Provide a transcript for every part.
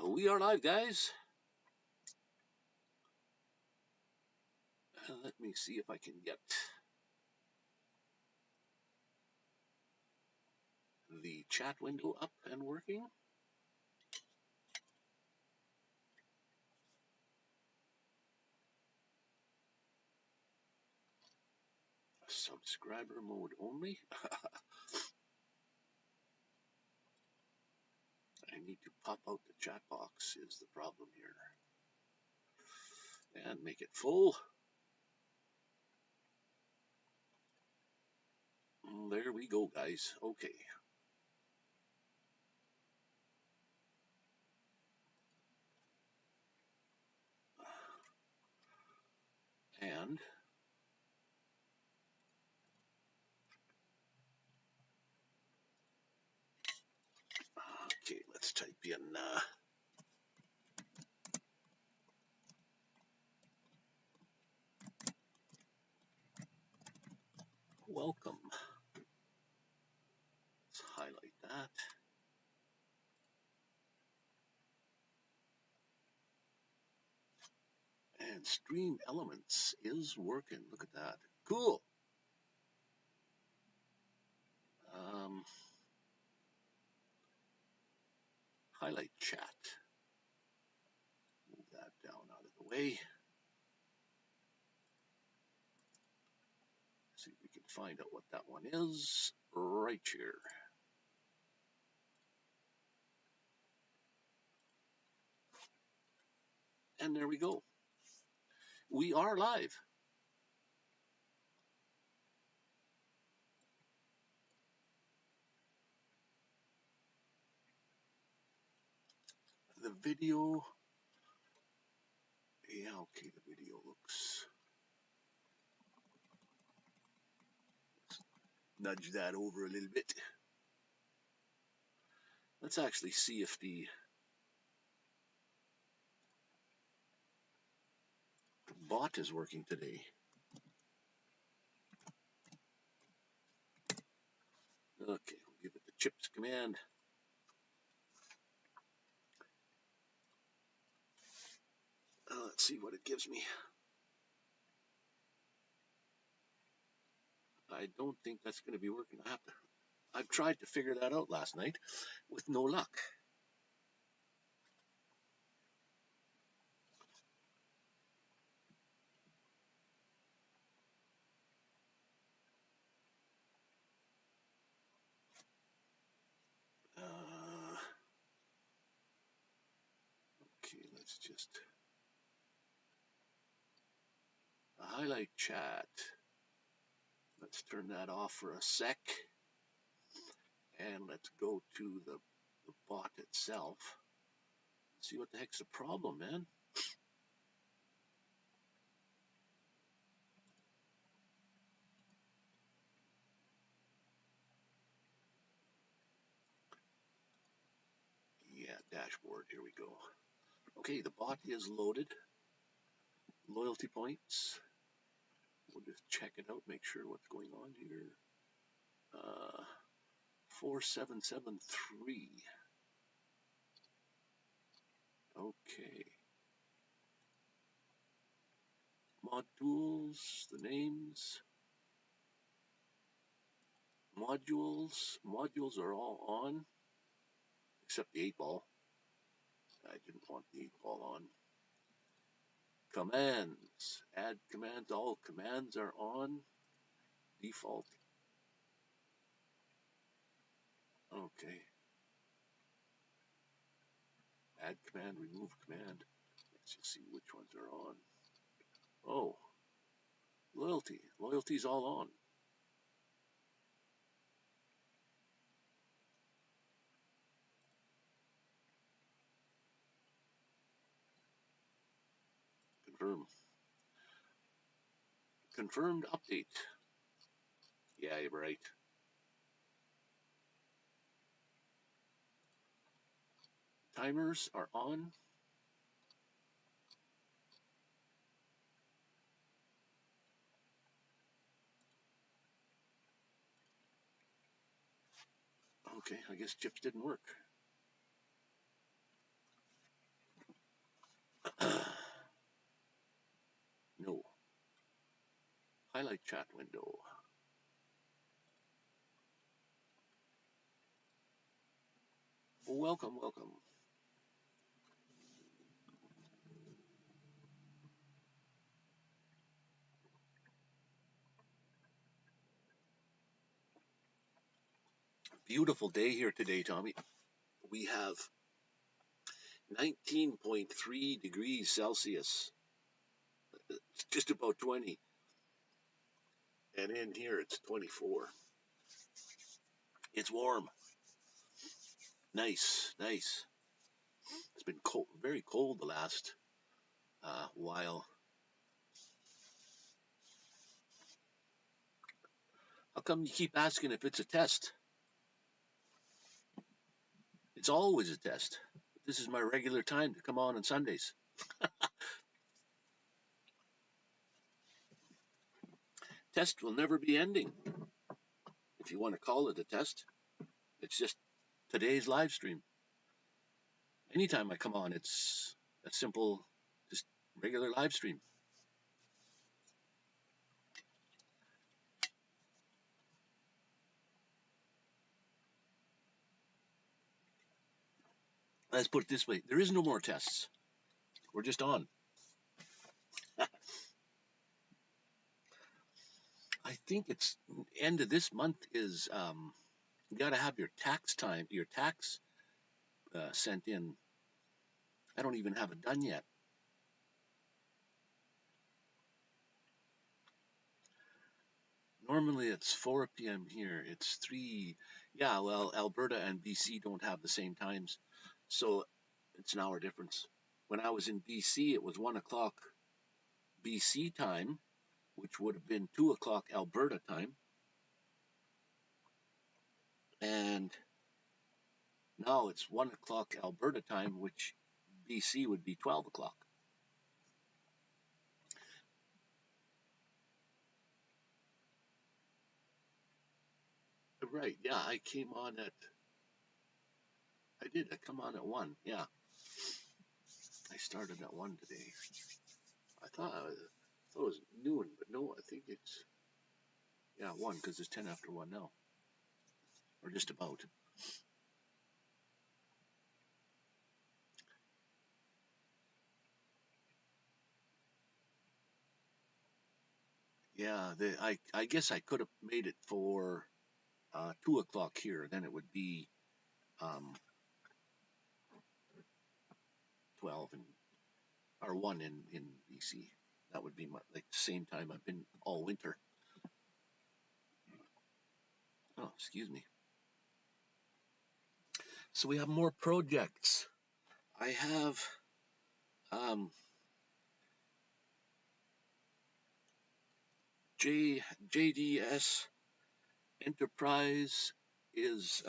We are live, guys. Let me see if I can get the chat window up and working. Subscriber mode only. I need to pop out the chat box is the problem here. And make it full. There we go, guys. Okay. And okay, let's type in welcome. Let's highlight that. And Stream Elements is working. Look at that. Cool. Highlight chat. Move that down out of the way. See if we can find out what that one is right here. And there we go. We are live. The video, yeah, okay, the video looks, nudge that over a little bit. Let's actually see if the bot is working today. Okay, we'll give it the chips command. Let's see what it gives me. I don't think that's going to be working. I've tried to figure that out last night with no luck. Okay, let's just highlight chat. Let's turn that off for a sec. And let's go to the bot itself. See what the heck's the problem, man. Yeah, dashboard, here we go. Okay, the bot is loaded. Loyalty points. We'll just check it out, make sure what's going on here. 4773. Okay. Modules, the names. Modules are all on, except the 8-ball. I didn't want the 8-ball on. Commands, add commands, all commands are on. Default. Okay. Add command, remove command. Let's just see which ones are on. Oh, loyalty. Loyalty's all on. Confirm. Confirmed update. Yeah, you're right. Timers are on. Okay, I guess chips didn't work. highlight chat window. Welcome, welcome. Beautiful day here today, Tommy. We have 19.3 degrees Celsius. It's just about 20. And in here it's 24. It's warm. Nice, nice. It's been cold, very cold the last while. How come you keep asking if it's a test? It's always a test. This is my regular time to come on Sundays. Test will never be ending. If you want to call it a test, it's just today's live stream. Anytime I come on, it's a simple, just regular live stream. Let's put it this way. There is no more tests. We're just on. I think it's end of this month is you got to have your tax sent in. I don't even have it done yet. Normally it's 4 p.m. here. It's 3. Yeah, well, Alberta and BC don't have the same times, so it's an hour difference. When I was in BC, it was 1 o'clock BC time, which would have been 2 o'clock Alberta time. And now it's 1 o'clock Alberta time, which BC would be 12 o'clock. Right, yeah, I came on at, I come on at 1, yeah. I started at 1 today. I thought it was noon, but no, I think it's, yeah, 1, because it's 10 after 1 now. Or just about. Yeah, I guess I could have made it for 2 o'clock here. Then it would be 12 or 1 in BC. That would be like the same time I've been all winter. Oh, excuse me. So we have more projects. I have JDS Enterprise is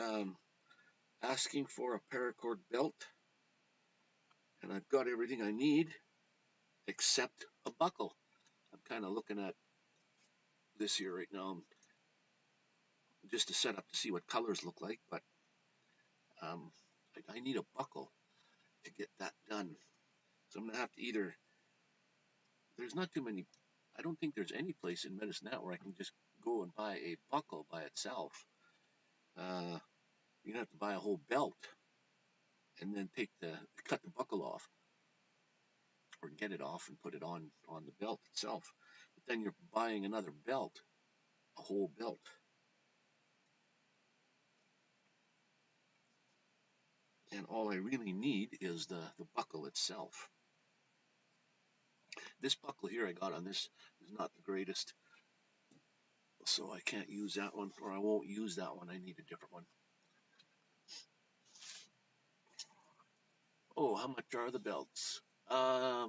asking for a paracord belt, and I've got everything I need except a buckle. I'm kind of looking at this here right now just to set up to see what colors look like, but I need a buckle to get that done. So I'm going to have to either, there's not too many, I don't think there's any place in Medicine Hat where I can just go and buy a buckle by itself. You're going to have to buy a whole belt and then cut the buckle off or get it off and put it on the belt itself. But then you're buying another belt, a whole belt. And all I really need is the buckle itself. This buckle here I got on this is not the greatest, so I can't use that one, or I won't use that one. I need a different one. Oh, how much are the belts? I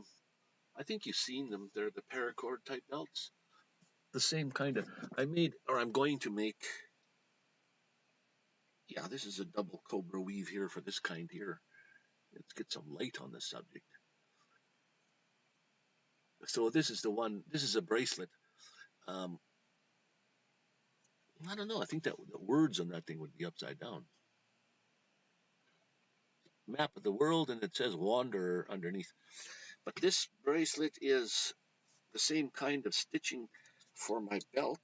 think you've seen them. They're the paracord type belts. The same kind of, I'm going to make, yeah, this is a double cobra weave here for this kind here. Let's get some light on the subject. So this is the one, this is a bracelet. I don't know, I think that the words on that thing would be upside down. Map of the world, and it says Wanderer underneath. But this bracelet is the same kind of stitching for my belt.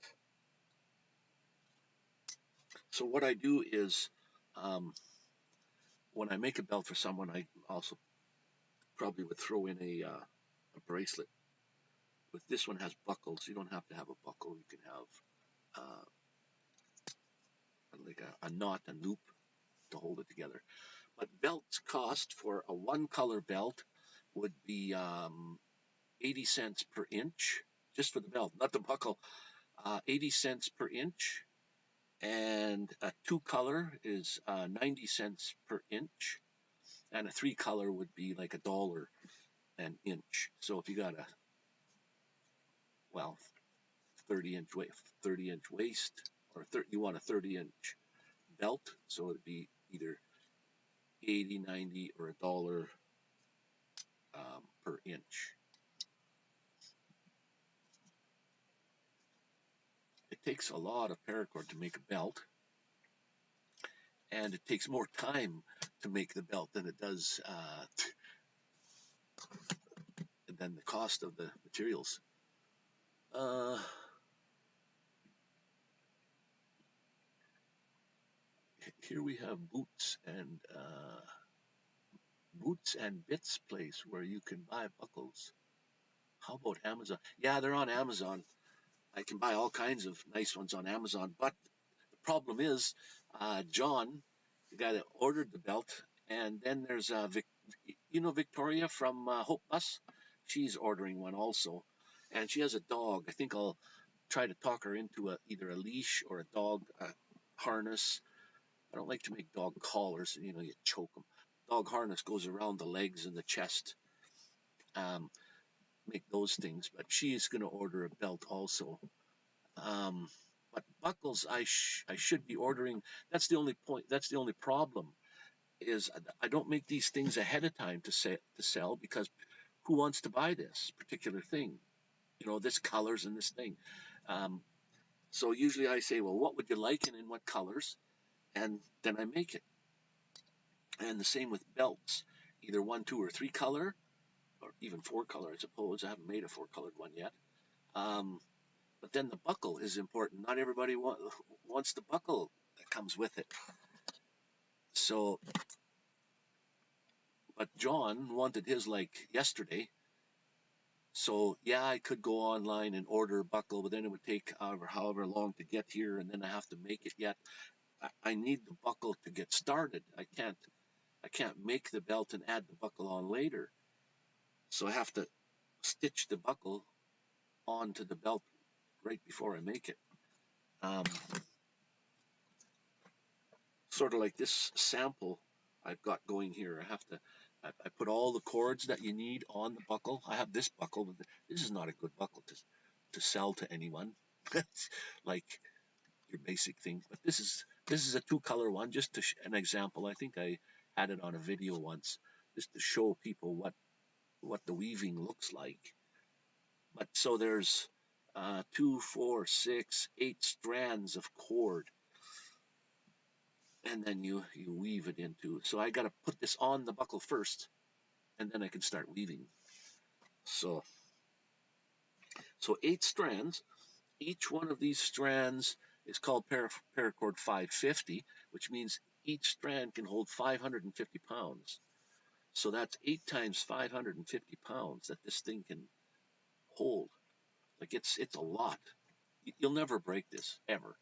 So what I do is, when I make a belt for someone, I also probably would throw in a bracelet. But this one has buckles. You don't have to have a buckle. You can have like a knot and loop to hold it together. But belts cost for a one color belt would be 80 cents per inch, just for the belt, not the buckle. 80 cents per inch. And a two color is 90 cents per inch. And a three color would be like $1 an inch. So if you got a, well, 30 inch waist, or you want a 30-inch belt, so it'd be either 80, 90, or $1 per inch. It takes a lot of paracord to make a belt, and it takes more time to make the belt than it does than the cost of the materials. Here we have Boots and Bits place where you can buy buckles. How about Amazon? Yeah, they're on Amazon. I can buy all kinds of nice ones on Amazon, but the problem is, John, the guy that ordered the belt, and then there's Victoria from Hope Bus. She's ordering one also, and she has a dog. I think I'll try to talk her into either a leash or a dog harness. I don't like to make dog collars. You choke them. Dog harness goes around the legs and the chest. Make those things, but she is going to order a belt also. But buckles, I should be ordering. That's the only point. That's the only problem. Is I don't make these things ahead of time to sell, because who wants to buy this particular thing? This colors and this thing. So usually I say, well, what would you like and in what colors? And then I make it. And the same with belts, either 1, 2, or 3 color, or even 4 color, I suppose. I haven't made a 4-colored one yet. But then the buckle is important. Not everybody wants the buckle that comes with it. So, but John wanted his like yesterday. So yeah, I could go online and order a buckle, but then it would take however long to get here, and then I have to make it yet. I need the buckle to get started. I can't make the belt and add the buckle on later. So I have to stitch the buckle onto the belt right before I make it. Sort of like this sample I've got going here. I put all the cords that you need on the buckle. I have this buckle, but this is not a good buckle to sell to anyone. It's like your basic thing. But this is a 2-color one, just an example. I think I had it on a video once, just to show people what the weaving looks like. But so there's 2, 4, 6, 8 strands of cord, and then you weave it into. So I got to put this on the buckle first, and then I can start weaving. So 8 strands. Each one of these strands is called paracord 550, which means each strand can hold 550 pounds. So that's 8 times 550 pounds that this thing can hold. Like it's a lot. You'll never break this, ever.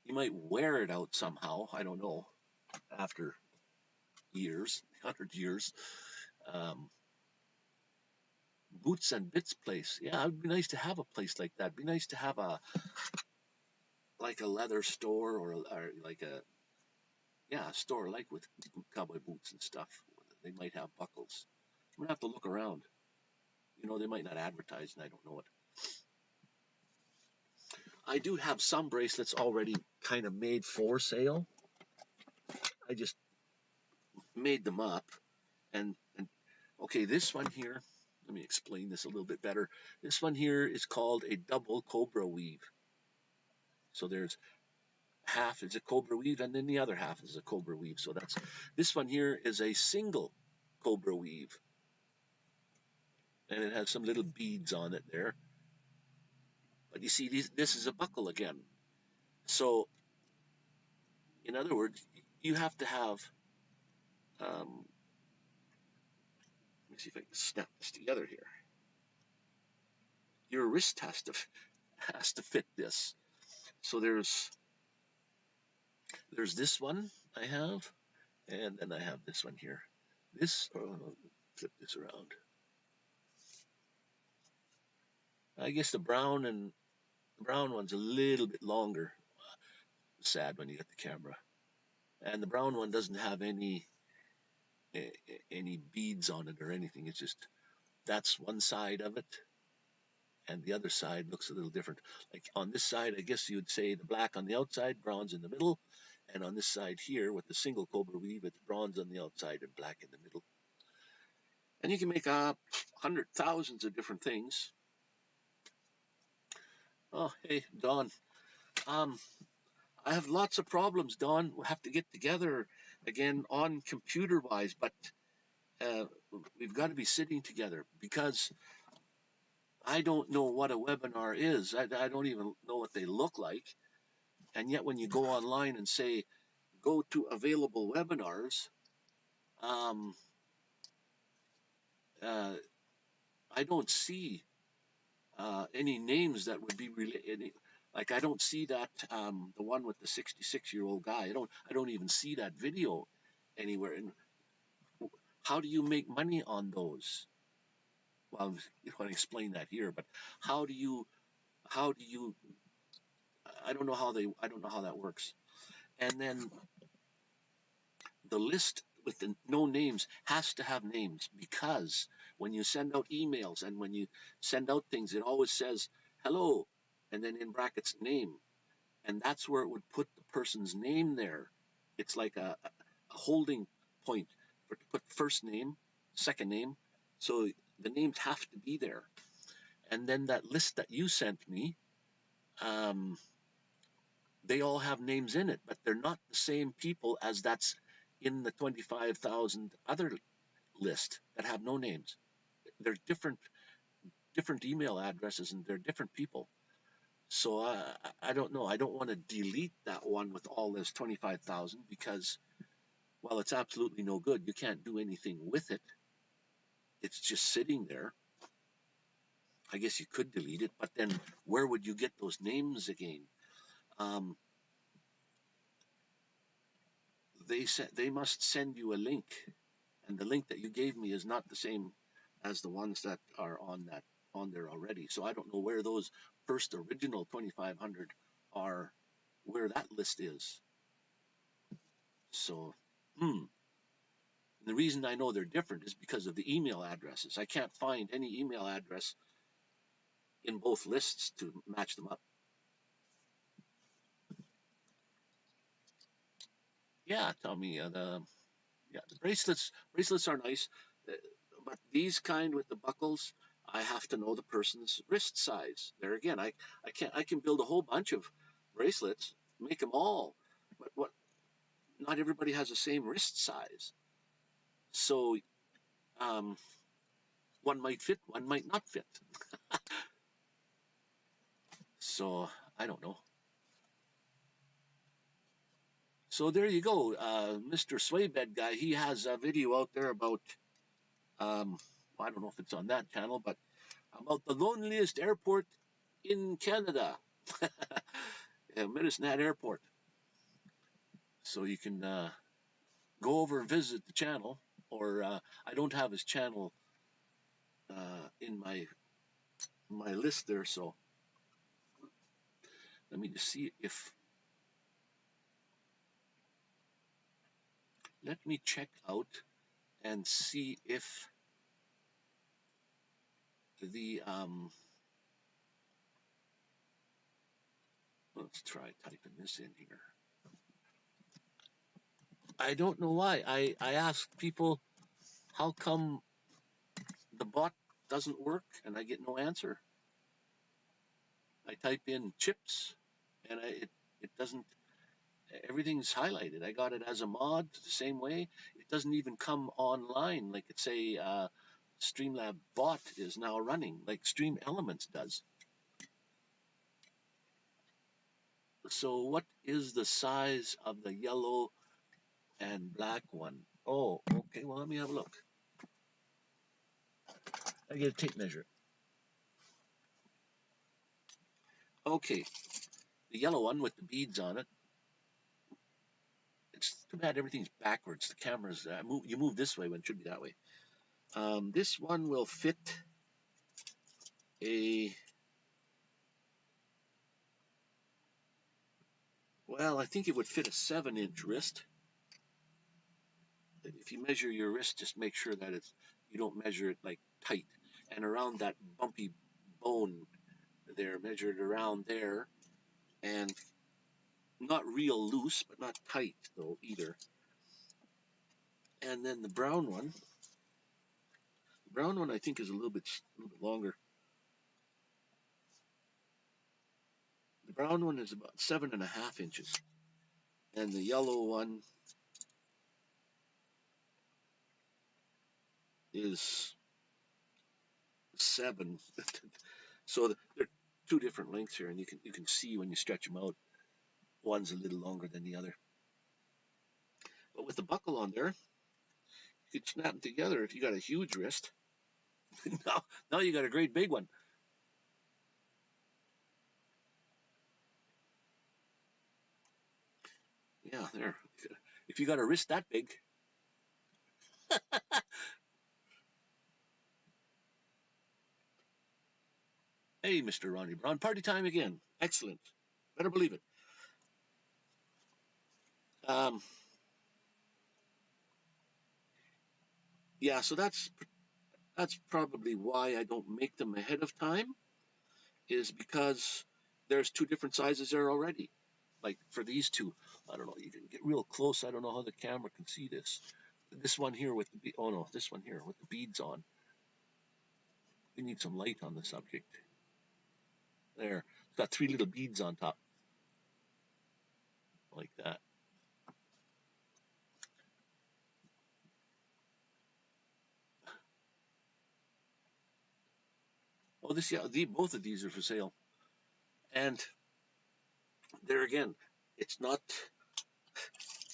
You might wear it out somehow, I don't know, after years, 100 years. Boots and Bits place. Yeah, it'd be nice to have a place like that. It'd be nice to have a leather store, or like a store like with cowboy boots and stuff. They might have buckles. I'm gonna have to look around. They might not advertise, and I don't know it. I do have some bracelets already kind of made for sale. I just made them up, and okay, this one here. Let me explain this a little bit better. This one here is called a double cobra weave. So there's half is a cobra weave, and then the other half is a cobra weave. So this one here is a single cobra weave, and it has some little beads on it there. But you see, this is a buckle again. So, in other words, you have to have, let me see if I can snap this together here. Your wrist has to fit this. So there's this one I have, and then I have this one here. This, flip this around. I guess the brown one's a little bit longer. Sad when you get the camera. And the brown one doesn't have any beads on it or anything. It's just that's one side of it, and the other side looks a little different. Like on this side, I guess you'd say the black on the outside, bronze in the middle, and on this side here with the single cobra weave, it's bronze on the outside and black in the middle. And you can make thousands of different things. Oh, hey, Don. I have lots of problems, Don. We'll have to get together again on computer-wise, but we've got to be sitting together because I don't know what a webinar is. I don't even know what they look like. And yet when you go online and say, go to available webinars, I don't see any names that would be related. Like I don't see that the one with the 66-year-old guy. I don't even see that video anywhere. And how do you make money on those? Well, you want to explain that here, but how do you? I don't know how that works. And then the list with the no names has to have names because when you send out emails and when you send out things, it always says hello and then in brackets name. And that's where it would put the person's name there. It's like a holding point to put first name, second name. So the names have to be there. And then that list that you sent me, they all have names in it, but they're not the same people as that's in the 25,000 other list that have no names. They're different email addresses and they're different people. So I don't know. I don't want to delete that one with all this 25,000 because, well, it's absolutely no good. You can't do anything with it. It's just sitting there. I guess you could delete it, but then where would you get those names again? They must send you a link, and the link that you gave me is not the same as the ones that are on there already. So I don't know where those first original 2,500 are, where that list is. So, the reason I know they're different is because of the email addresses. I can't find any email address in both lists to match them up. Yeah, tell me. The bracelets are nice, but these kind with the buckles, I have to know the person's wrist size. There again, I can build a whole bunch of bracelets, make them all, but not everybody has the same wrist size. So one might fit, one might not fit. So I don't know. So there you go, Mr. Swaybed guy. He has a video out there about, I don't know if it's on that channel, but about the loneliest airport in Canada, Medicine Hat Airport. So you can go over and visit the channel, or I don't have his channel in my list there. So let me just see if. Let me check out and see if the let's try typing this in here. I don't know why. I ask people how come the bot doesn't work and I get no answer. I type in chips and it doesn't, everything's highlighted. I got it as a mod the same way. It doesn't even come online like it's a Streamlab bot is now running, like Stream Elements does. So what is the size of the yellow and black one? Oh, okay. Well, let me have a look. I get a tape measure. Okay, the yellow one with the beads on it. It's too bad everything's backwards. The camera's you move this way when it should be that way. This one will fit a, well, I think it would fit a 7-inch wrist. If you measure your wrist, just make sure that you don't measure it like tight. And around that bumpy bone there, measure it around there, and not real loose, but not tight though either. And then the brown one I think is a little bit longer. The brown one is about 7.5 inches, and the yellow one is 7. So they're two different lengths here, and you can see when you stretch them out, one's a little longer than the other. But with the buckle on there, you could snap them together if you got a huge wrist. now you got a great big one. Yeah, there. If you got a wrist that big. Hey, Mr. Ronnie Brown, party time again. Excellent. Better believe it. Yeah, so that's probably why I don't make them ahead of time, is because there's two different sizes there already. Like for these two, I don't know, you can get real close. I don't know how the camera can see this. This one here with the, oh no, this one here with the beads on. We need some light on the subject. There, it's got 3 little beads on top, like that. Oh, this, yeah, both of these are for sale. And there again, it's not,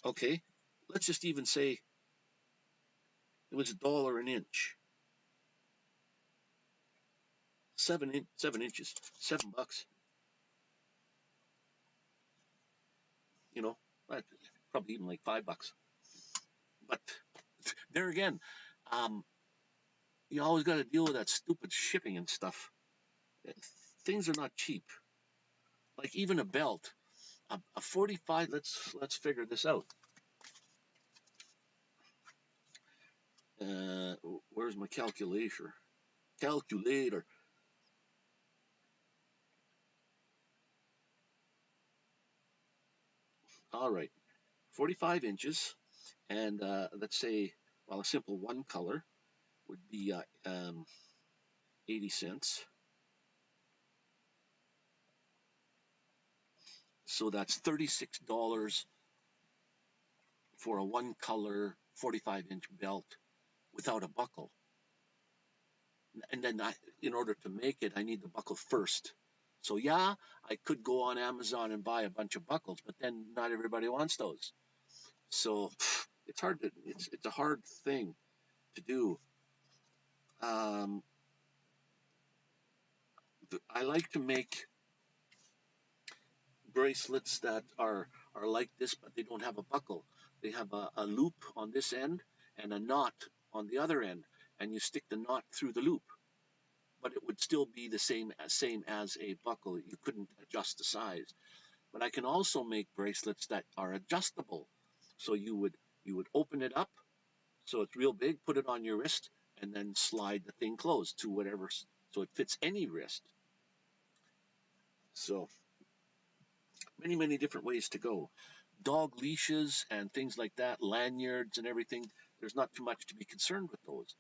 okay, let's just even say it was $1 an inch. 7 inches, $7. You know, probably even like $5. But there again, you always got to deal with that stupid shipping and stuff. Things are not cheap. Like even a belt, a 45. Let's figure this out. Where's my calculator? Calculator. All right, 45 inches, and let's say, well, a simple one color would be 80 cents. So that's $36 for a one color 45-inch belt without a buckle. And then in order to make it, I need the buckle first. So yeah, I could go on Amazon and buy a bunch of buckles, but then not everybody wants those. So it's hard to, it's a hard thing to do. I like to make bracelets that are like this, but they don't have a buckle. They have a loop on this end and a knot on the other end, and you stick the knot through the loop. But it would still be the same as a buckle. You couldn't adjust the size. But I can also make bracelets that are adjustable. So you would open it up, so it's real big, put it on your wrist, and then slide the thing closed to whatever, so it fits any wrist. So many different ways to go. Dog leashes and things like that, lanyards and everything. There's not too much to be concerned with those.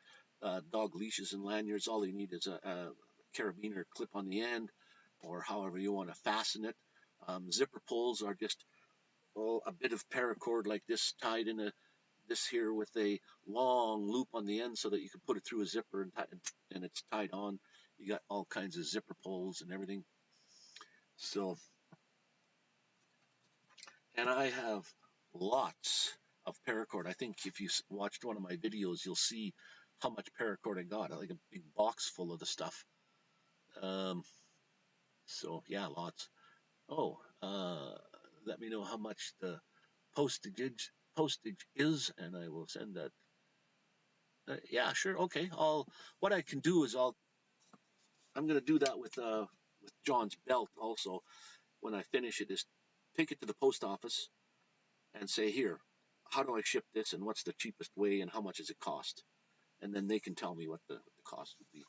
Dog leashes and lanyards, all you need is a carabiner clip on the end, or however you want to fasten it. Zipper pulls are just a bit of paracord like this tied in this here with a long loop on the end so that you can put it through a zipper and it's tied on. You got all kinds of zipper pulls and everything. So And I have lots of paracord. I think if you watched one of my videos, you'll see how much paracord I got, like a big box full of the stuff. So yeah, lots. Oh, let me know how much the postage is, and I will send that. Yeah, sure. Okay. What I can do is I'm going to do that with John's belt also. When I finish it, is take it to the post office and say, here, how do I ship this, and what's the cheapest way, and how much does it cost? And then they can tell me what the cost would be.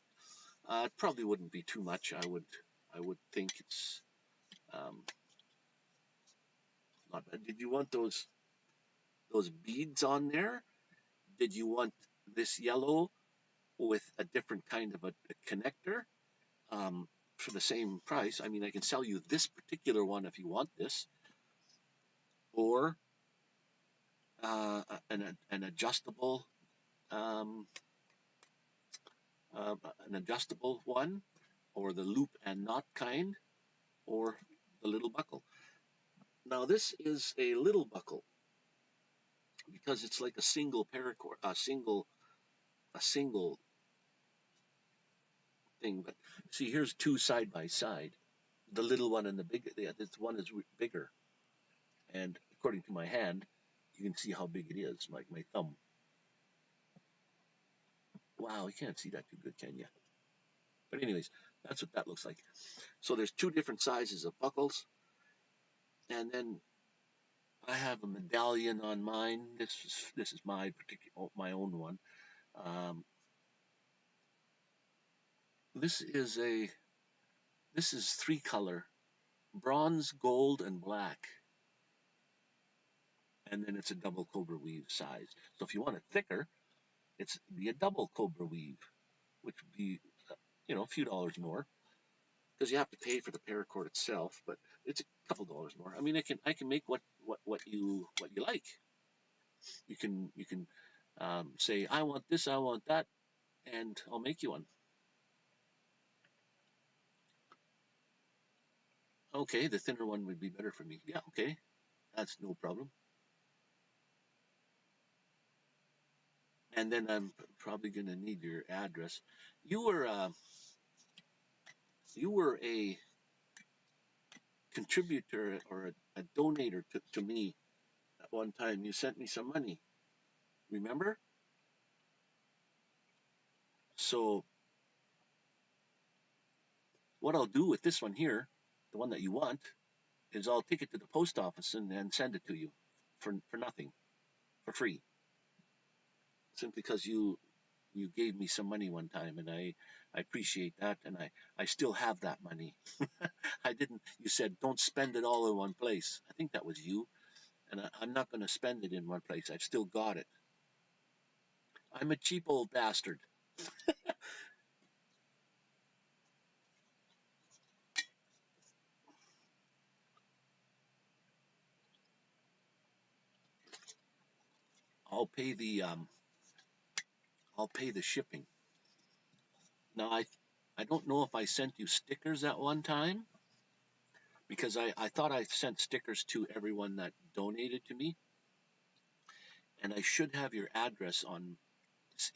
It probably wouldn't be too much. I would think it's not bad. Did you want those beads on there? Did you want this yellow with a different kind of a connector for the same price? I mean, I can sell you this particular one if you want this, or an adjustable um, uh, an adjustable one, or the loop and knot kind, or the little buckle. Now this is a little buckle because it's like a single paracord, a single thing. But see, here's two side by side. The little one and the big. Yeah, this one is bigger, and according to my hand, you can see how big it is, like my thumb. Wow, you can't see that too good, can you? But anyways, that's what that looks like. So there's two different sizes of buckles, and then I have a medallion on mine. This is my own one. Um, this is a this is three color: bronze, gold, and black. And then it's a double cobra weave size. So if you want it thicker, it's be a double cobra weave, which would be a few dollars more because you have to pay for the paracord itself, but it's a couple dollars more. I mean, I can make what you like. You can say I want this, I want that, and I'll make you one. Okay, the thinner one would be better for me. Yeah, okay, that's no problem. And then I'm probably gonna need your address. You were uh, you were a contributor or a donator to me at one time. You sent me some money. Remember? So what I'll do with this one here, the one that you want, is I'll take it to the post office and send it to you for nothing, for free, simply because you gave me some money one time, and I appreciate that, and I still have that money. I didn't. You said don't spend it all in one place. I think that was you, and I'm not going to spend it in one place. I've still got it. I'm a cheap old bastard. I'll pay the um, I'll pay the shipping. Now I don't know if I sent you stickers at one time because I thought I sent stickers to everyone that donated to me, and I should have your address on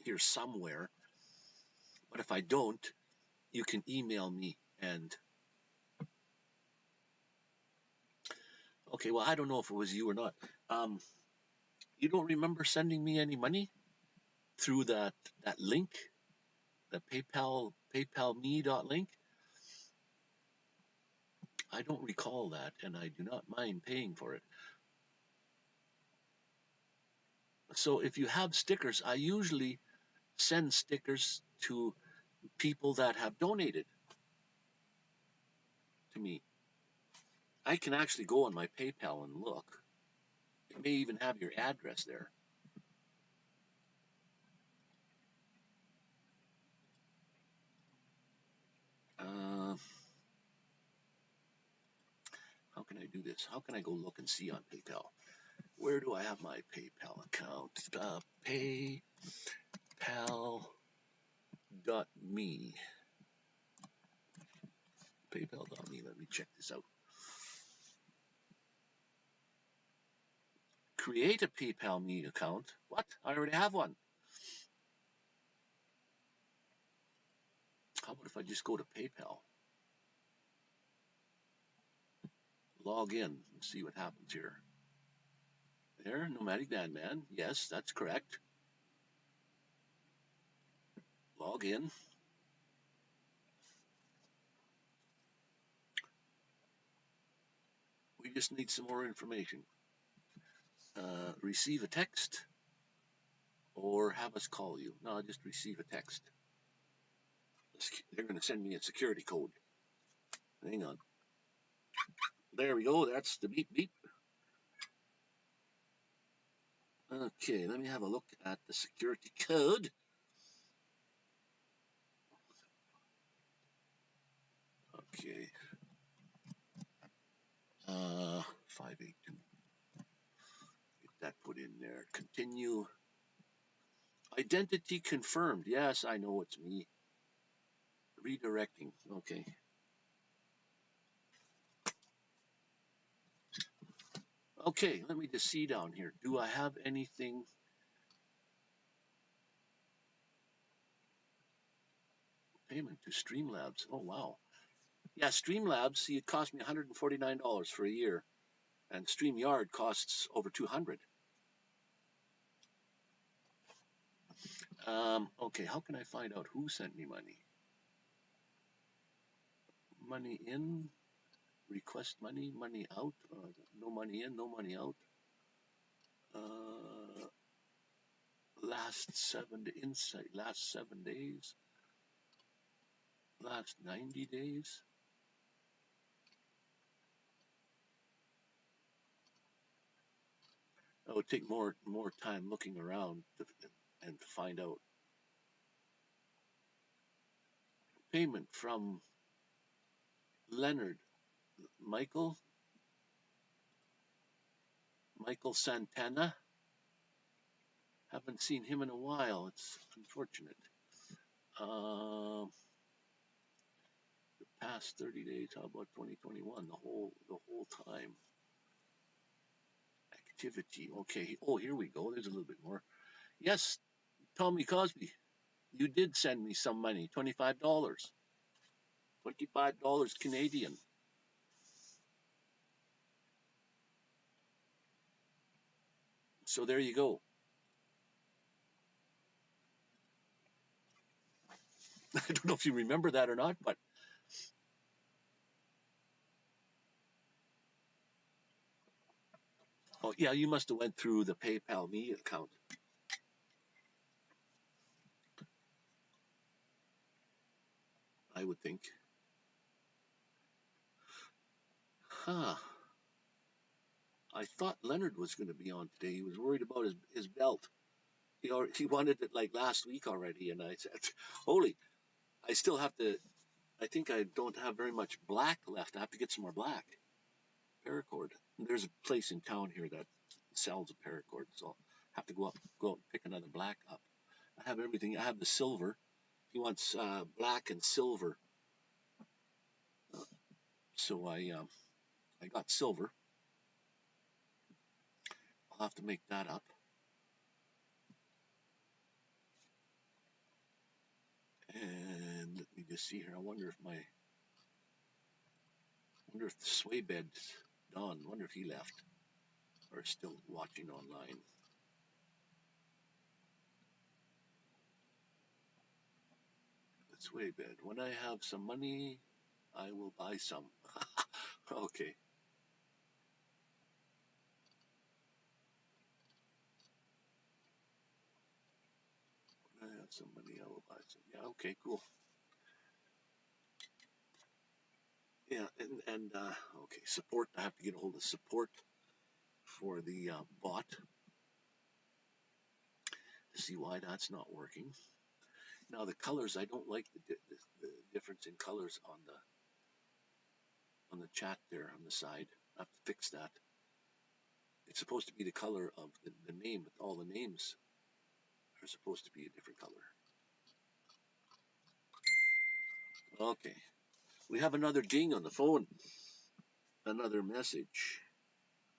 here somewhere. But if I don't, you can email me. And okay, well, I don't know if it was you or not. Um, you don't remember sending me any money through that link, the PayPal me link? I don't recall that, and I do not mind paying for it. So if you have stickers, I usually send stickers to people that have donated to me. I can actually go on my PayPal and look. It may even have your address there. Uh, how can I do this? How can I go look and see on PayPal? Where do I have my PayPal account? PayPal.me. PayPal.me. Let me check this out. Create a PayPal Me account. What? I already have one. How about if I just go to PayPal? Log in and see what happens here. There, Nomadic Vanman. Yes, that's correct. Log in. We just need some more information. Receive a text or have us call you. No, just receive a text. They're going to send me a security code. Hang on. There we go. That's the beep beep. Okay, let me have a look at the security code. Okay. 582. Get that put in there. Continue. Identity confirmed. Yes, I know it's me. Redirecting. Okay. Okay, let me just see down here. Do I have anything? Payment to Streamlabs. Oh, wow. Yeah, Streamlabs, see, it cost me $149 for a year, and StreamYard costs over $200. Okay, how can I find out who sent me money? Money in, request money, money out, no money in, no money out. Last 7 days, last 90 days. It would take more time looking around and to find out. Payment from Leonard, Michael Santana. Haven't seen him in a while. It's unfortunate. The past 30 days. How about 2021? The whole time. Activity. Okay. Oh, here we go. There's a little bit more. Yes, Tommy Cosby, you did send me some money. $25. $25 Canadian. So there you go. I don't know if you remember that or not, but oh yeah, you must have went through the PayPal Me account. I would think. Huh. I thought Leonard was going to be on today. He was worried about his belt. He wanted it like last week already, and I said, "Holy, I still have to. I think I don't have very much black left. I have to get some more black paracord. There's a place in town here that sells a paracord, so I'll have to go out and pick another black up. I have everything. I have the silver. He wants black and silver, so I got silver. I'll have to make that up. And let me just see here. I wonder if the sway bed's done. Wonder if he left or still watching online. The sway bed. When I have some money, I will buy some. Okay. When I have some money, I will buy some. Yeah. Okay. Cool. Yeah. And okay. Support. I have to get a hold of support for the bot to see why that's not working. Now the colors, I don't like the difference in colors on the chat there on the side. I have to fix that. It's supposed to be the color of the name. All the names are supposed to be a different color. Okay. We have another ding on the phone. Another message.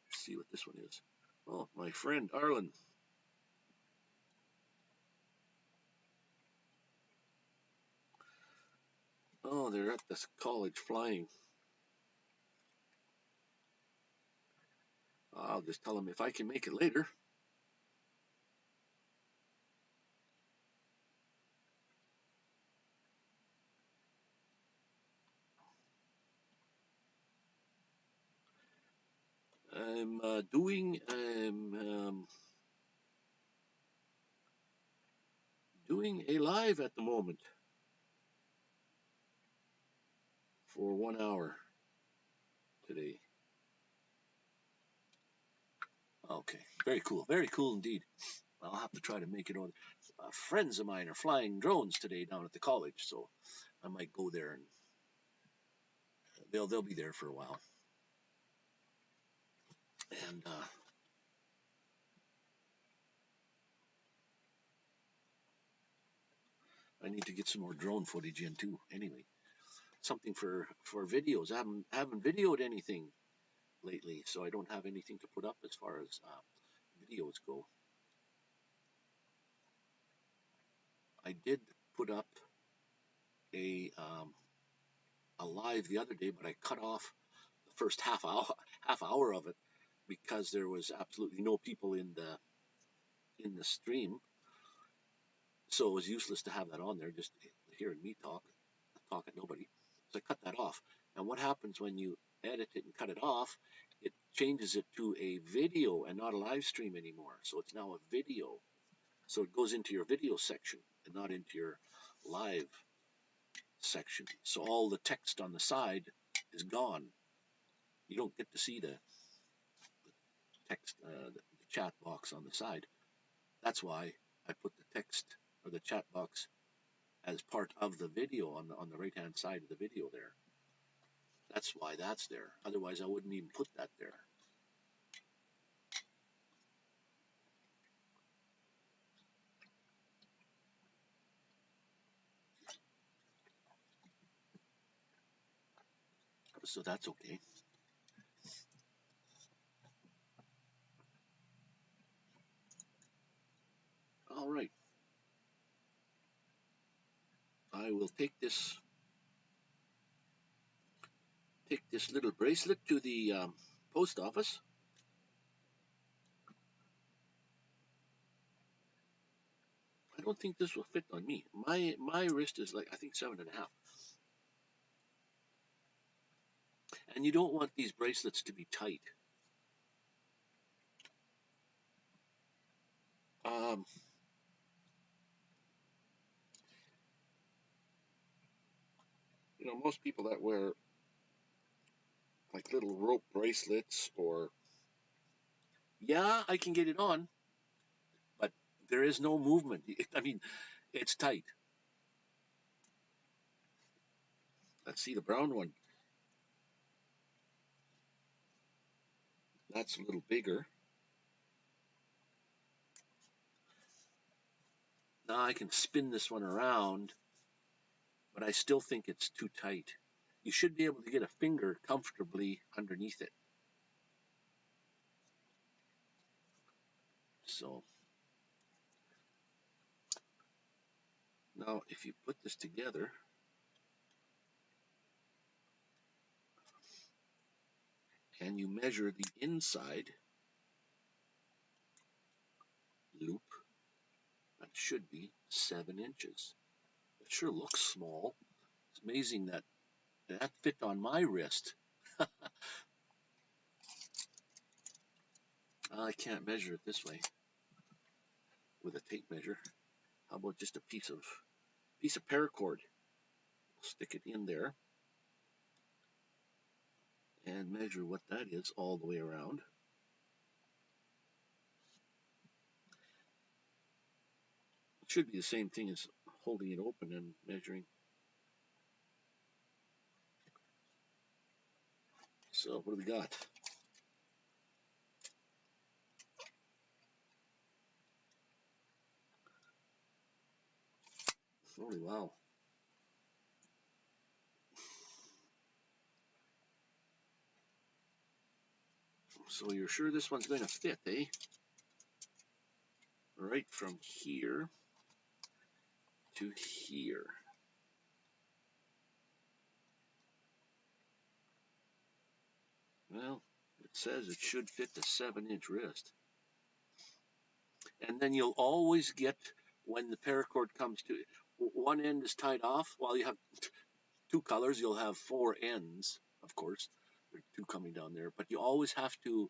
Let's see what this one is. Oh, my friend Arlen. Oh, they're at this college flying. I'll just tell them if I can make it later. I'm doing a live at the moment for 1 hour today. Okay, very cool indeed. I'll have to try to make it on. Friends of mine are flying drones today down at the college, so I might go there and they'll be there for a while. And I need to get some more drone footage in too. Anyway, something for videos. I haven't videoed anything lately, so I don't have anything to put up as far as videos go. I did put up a live the other day, but I cut off the first half hour of it because there was absolutely no people in the stream, so it was useless to have that on there. Just hearing me talk at nobody. So I cut that off. And what happens when you edit it and cut it off? It changes it to a video and not a live stream anymore. So it's now a video. So it goes into your video section and not into your live section. So all the text on the side is gone. You don't get to see the text, the chat box on the side. That's why I put the text or the chat box as part of the video on the right hand side of the video there. That's why that's there. Otherwise, I wouldn't even put that there. So that's okay. All right. I will take this little bracelet to the post office. I don't think this will fit on me. My wrist is like I think 7.5. And you don't want these bracelets to be tight. Um, most people that wear like little rope bracelets or yeah, I can get it on, but there is no movement. I mean, it's tight. Let's see the brown one. That's a little bigger. Now I can spin this one around, but I still think it's too tight. You should be able to get a finger comfortably underneath it. So now if you put this together, and you measure the inside loop, that should be 7 inches. It sure looks small. It's amazing that fit on my wrist. I can't measure it this way with a tape measure. How about just a piece of paracord? Stick it in there and measure what that is all the way around. It should be the same thing as holding it open and measuring. So what do we got? Holy wow. So you're sure this one's going to fit, eh? Right from here to here. Well, it says it should fit the 7-inch wrist. And then you'll always get, when the paracord comes to, one end is tied off. While you have two colors, you'll have 4 ends, of course. There are 2 coming down there. But you always have to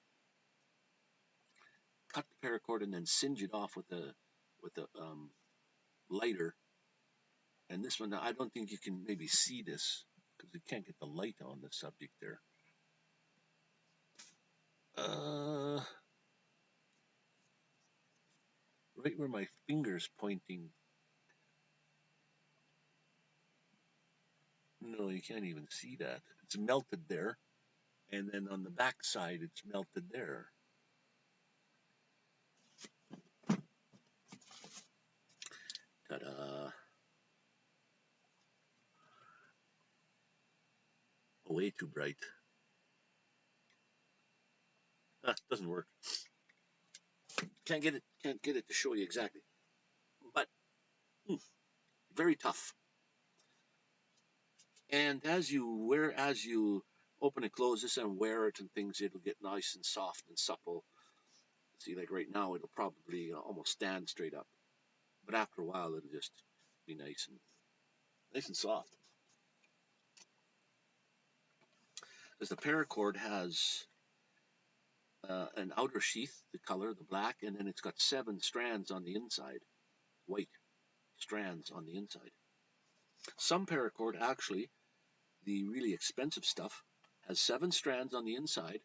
cut the paracord and then singe it off with a lighter. And this one, I don't think you can maybe see this because you can't get the light on the subject there. Right where my finger's pointing. No, you can't even see that. It's melted there. And then on the back side, it's melted there. Ta-da. Way too bright. Doesn't work. Can't get it to show you exactly. But very tough. And as you open and close this and wear it and things, it'll get nice and soft and supple. See, like right now, it'll probably almost stand straight up. But after a while, it'll just be nice and soft. Because the paracord has an outer sheath, the color, the black, and then it's got 7 strands on the inside, white strands on the inside. Some paracord, actually, the really expensive stuff, has 7 strands on the inside.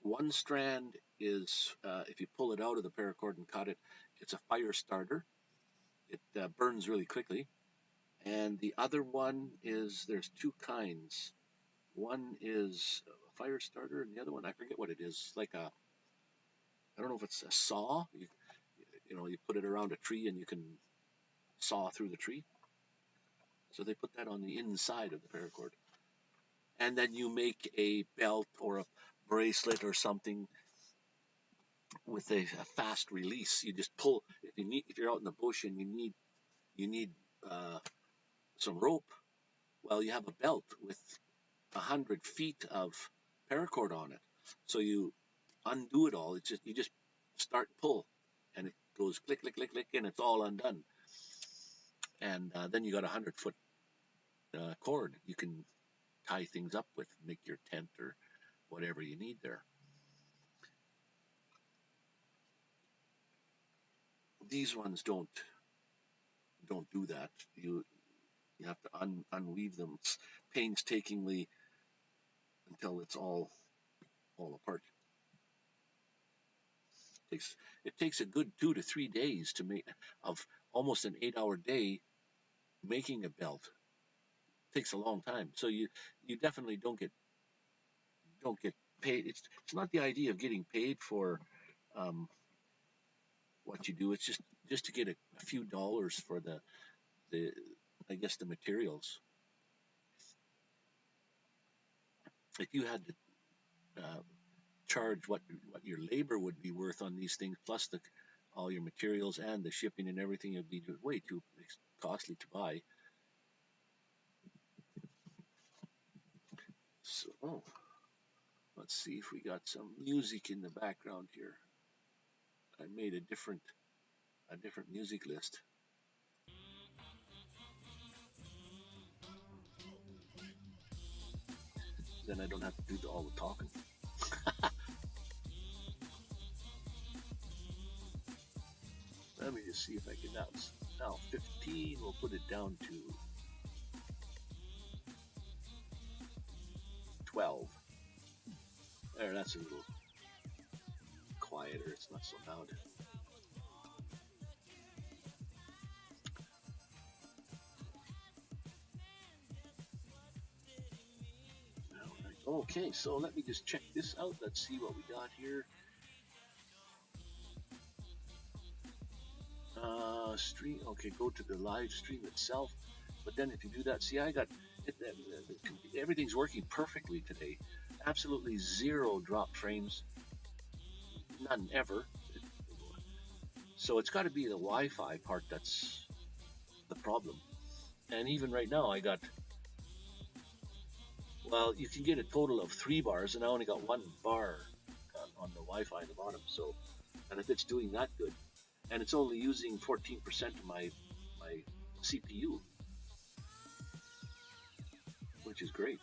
1 strand is, if you pull it out of the paracord and cut it, it's a fire starter. It burns really quickly. And the other one is, there's 2 kinds. One is a fire starter, and the other one, I forget what it is. Like I don't know if it's a saw. You put it around a tree and you can saw through the tree. So they put that on the inside of the paracord. And then you make a belt or a bracelet or something with a fast release. You just pull. If you're out in the bush and you need some rope, well, you have a belt with 100 feet of paracord on it. So you undo it all. You just start pull, and it goes click, click, click, click, and it's all undone. And then you got 100-foot cord you can tie things up with, make your tent or whatever you need there. These ones don't do that. You have to unweave them painstakingly until it's all apart. It takes a good 2 to 3 days to make, of almost an 8-hour day making a belt. It takes a long time. So you definitely don't get paid. It's not the idea of getting paid for what you do. It's just to get a few dollars for the I guess the materials. If you had to charge what your labor would be worth on these things, plus all your materials and the shipping and everything, it'd be way too costly to buy. So let's see if we got some music in the background here. I made a different music list. Then I don't have to do all the talking. Let me just see if I can now 15. We'll put it down to 12. There, that's a little quieter. It's not so loud. Okay, so let me just check this out. Let's see what we got here. Stream. Okay, go to the live stream itself. But then if you do that, see, I got everything's working perfectly today. absolutely zero drop frames, none ever. So it's got to be the Wi-Fi part that's the problem. And even right now, I got, well, you can get a total of 3 bars, and I only got 1 bar on the Wi-Fi at the bottom. So, and if it's doing that good, and it's only using 14% of my CPU, which is great.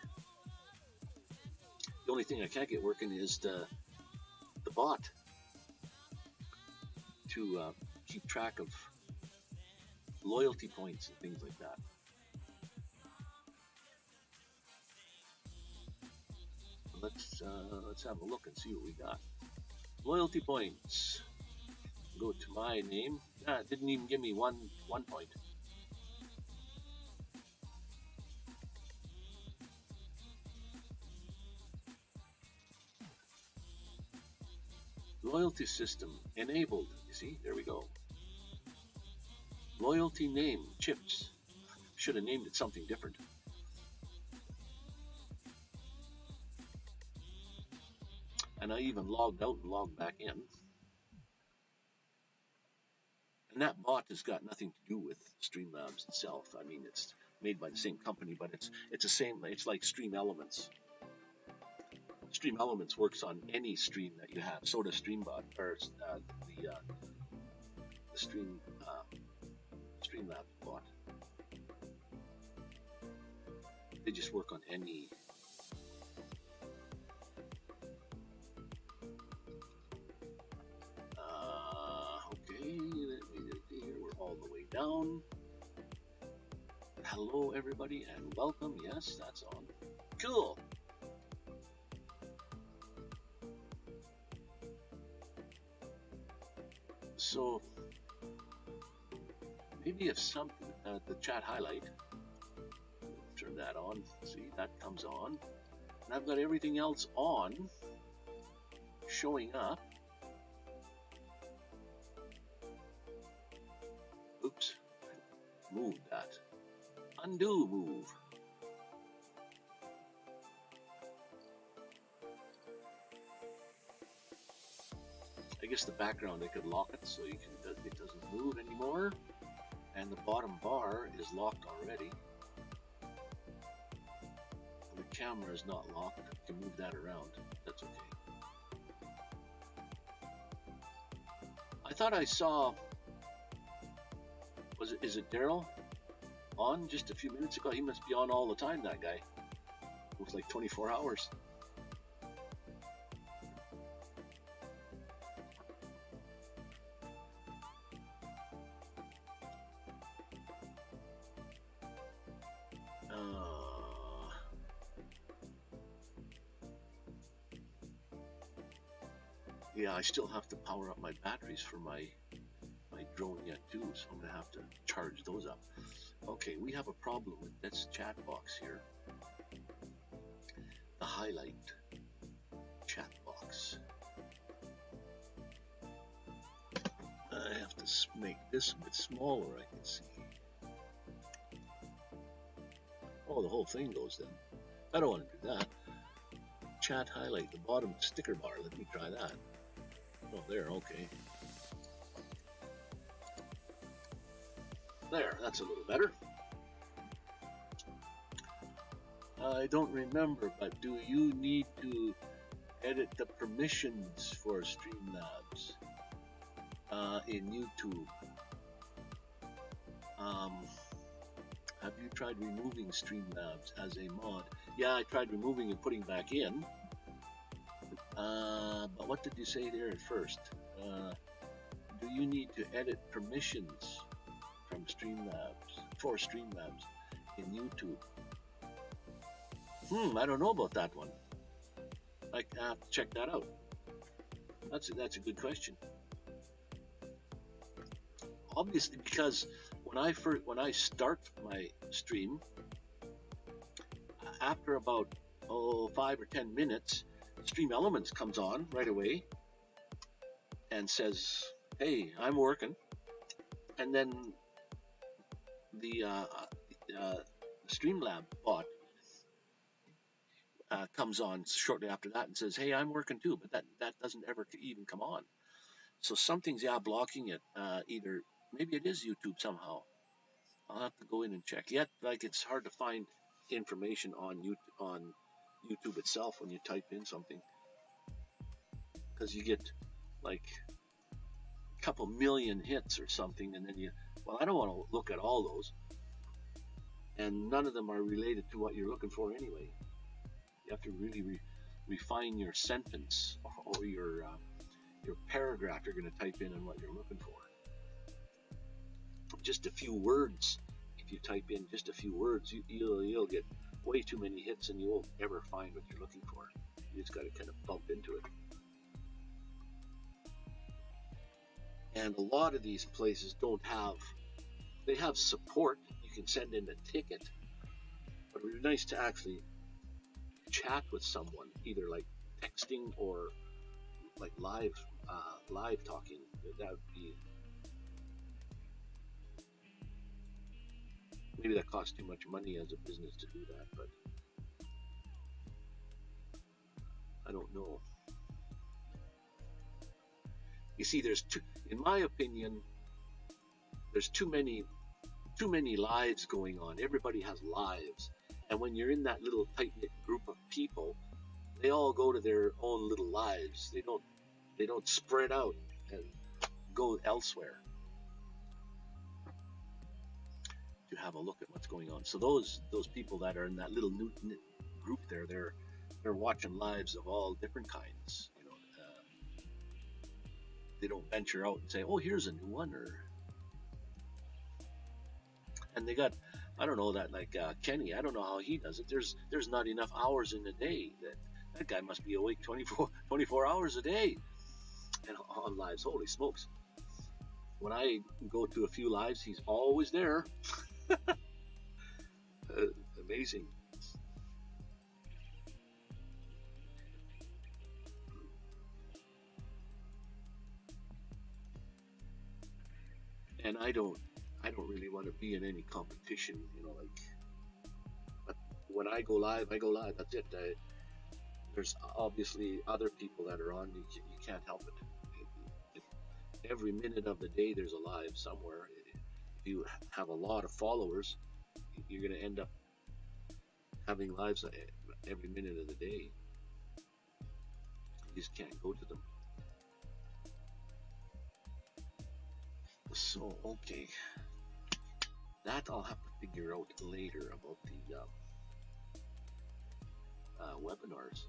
The only thing I can't get working is the bot to keep track of loyalty points and things like that. Let's have a look and see what we got. Loyalty points. Go to my name. It didn't even give me one point. Loyalty system enabled. You see, there we go. Loyalty name, chips. Should have named it something different. And I even logged out and logged back in. And that bot has got nothing to do with Streamlabs itself. I mean, it's made by the same company, but it's the same. It's like Stream Elements. Stream Elements works on any stream that you have. So does Streambot, or the Streamlabs bot. They just work on any. Okay, here we're all the way down. Hello, everybody, and welcome. Yes, that's on. Cool. So maybe if something, the chat highlight, turn that on. See, that comes on, and I've got everything else on, showing up. Oops, move that. Undo move. I guess the background, I could lock it so you can, it doesn't move anymore. And the bottom bar is locked already. The camera is not locked. I can move that around. That's okay. I thought I saw, is it Daryl on just a few minutes ago? He must be on all the time, that guy. It was like 24 hours. Yeah, I still have to power up my batteries for my drone yet too, so I'm gonna have to charge those up. Okay, we have a problem with this chat box here. The highlight chat box. I have to make this a bit smaller, I can see. Oh, the whole thing goes then. I don't want to do that. Chat highlight, the bottom sticker bar. Let me try that. Oh, there, okay. There, that's a little better. I don't remember, but do you need to edit the permissions for Streamlabs in YouTube? Have you tried removing Streamlabs as a mod? Yeah, I tried removing and putting back in. But what did you say there at first? Do you need to edit permissions from for Streamlabs in YouTube? I don't know about that one. I have to check that out. That's a good question. Obviously, because when I start my stream, after about 5 or 10 minutes, Stream Elements comes on right away and says, "Hey, I'm working," and then the Streamlab bot comes on shortly after that and says, "Hey, I'm working too," but that doesn't ever even come on. So something's blocking it. Either maybe it is YouTube somehow. I'll have to go in and check. Yet, like, it's hard to find information on YouTube itself when you type in something, because you get like a couple million hits or something, and then I don't want to look at all those, and none of them are related to what you're looking for anyway. You have to really refine your sentence or your paragraph you're going to type in and what you're looking for. Just a few words. If you type in just a few words, you'll get way too many hits and you won't ever find what you're looking for. You just got to kind of bump into it. And a lot of these places they have support. You can send in a ticket, but it would be nice to actually chat with someone, either like texting or like live talking. That would be, maybe that costs too much money as a business to do that, but I don't know. You see, in my opinion, there's too many lives going on. Everybody has lives, and when you're in that little tight-knit group of people, they all go to their own little lives. They don't spread out and go elsewhere to have a look at what's going on. So those people that are in that little knit group there, they're watching lives of all different kinds. They don't venture out and say, "Oh, here's a new one," and they got, I don't know, that like Kenny. I don't know how he does it. There's not enough hours in a day. That guy must be awake 24 hours a day and on lives. Holy smokes! When I go to a few lives, he's always there. Amazing. And I don't really want to be in any competition, like. But when I go live, That's it. There's obviously other people that are on. You can't help it. Every minute of the day, there's a live somewhere. If you have a lot of followers, you're going to end up having lives every minute of the day. You just can't go to them. So, okay. That I'll have to figure out later about the webinars.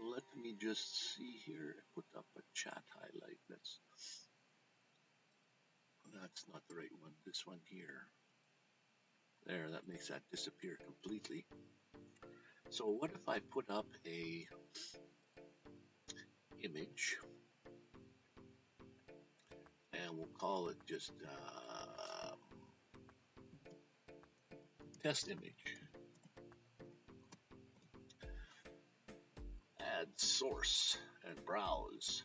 Let me just see here. Put up a chat highlight. That's not the right one. This one here. There, that makes that disappear completely. So what if I put up a image, and we'll call it just test image. Add source and browse,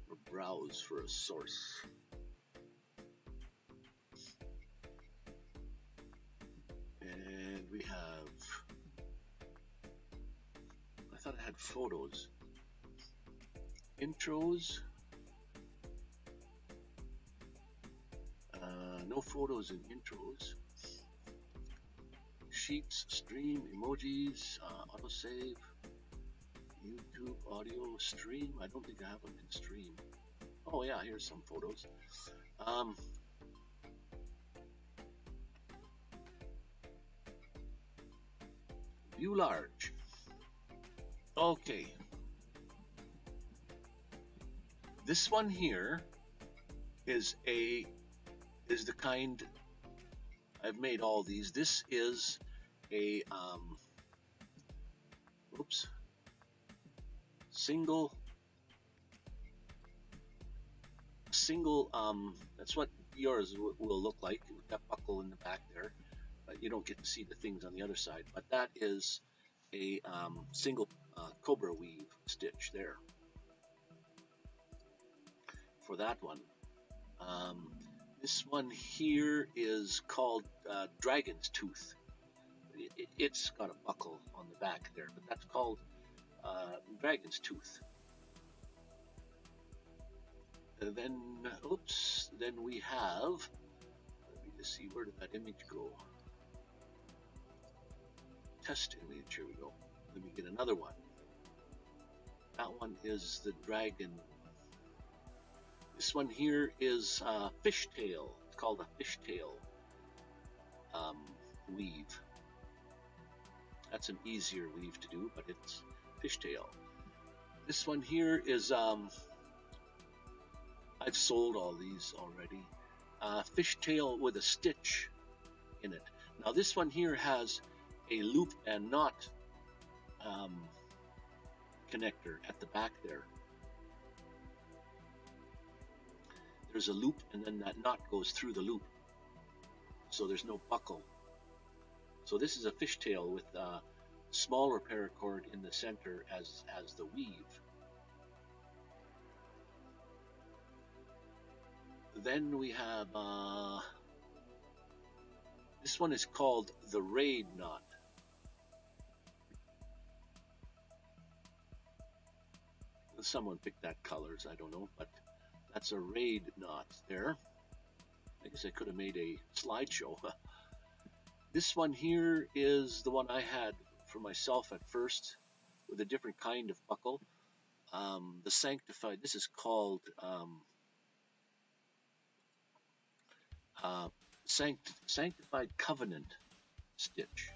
or browse for a source. And we have, I thought I had photos. Intros. No photos in intros. Sheets, stream, emojis, autosave, YouTube, audio, stream. I don't think I have them in stream. Oh yeah, here's some photos. View large. Okay. This one here is the kind, I've made all these. This is a single, that's what yours will look like with that buckle in the back there. You don't get to see the things on the other side, but that is a single cobra weave stitch there for that one. This one here is called Dragon's Tooth. It's got a buckle on the back there, but that's called Dragon's Tooth. And then, oops, then we have, let me just see, where did that image go? Test image, here we go. Let me get another one. That one is the dragon. This one here is fishtail. It's called a fishtail weave. That's an easier weave to do, but it's fishtail. This one here is, I've sold all these already. Fishtail with a stitch in it. Now this one here has a loop and knot connector at the back there. There's a loop and then that knot goes through the loop. So there's no buckle. So this is a fishtail with a smaller paracord in the center as the weave. Then we have, this one is called the raid knot. Someone picked that colors, I don't know, but that's a raid knot there. I guess I could have made a slideshow. This one here is the one I had for myself at first with a different kind of buckle. The Sanctified, this is called Sanctified Covenant stitch.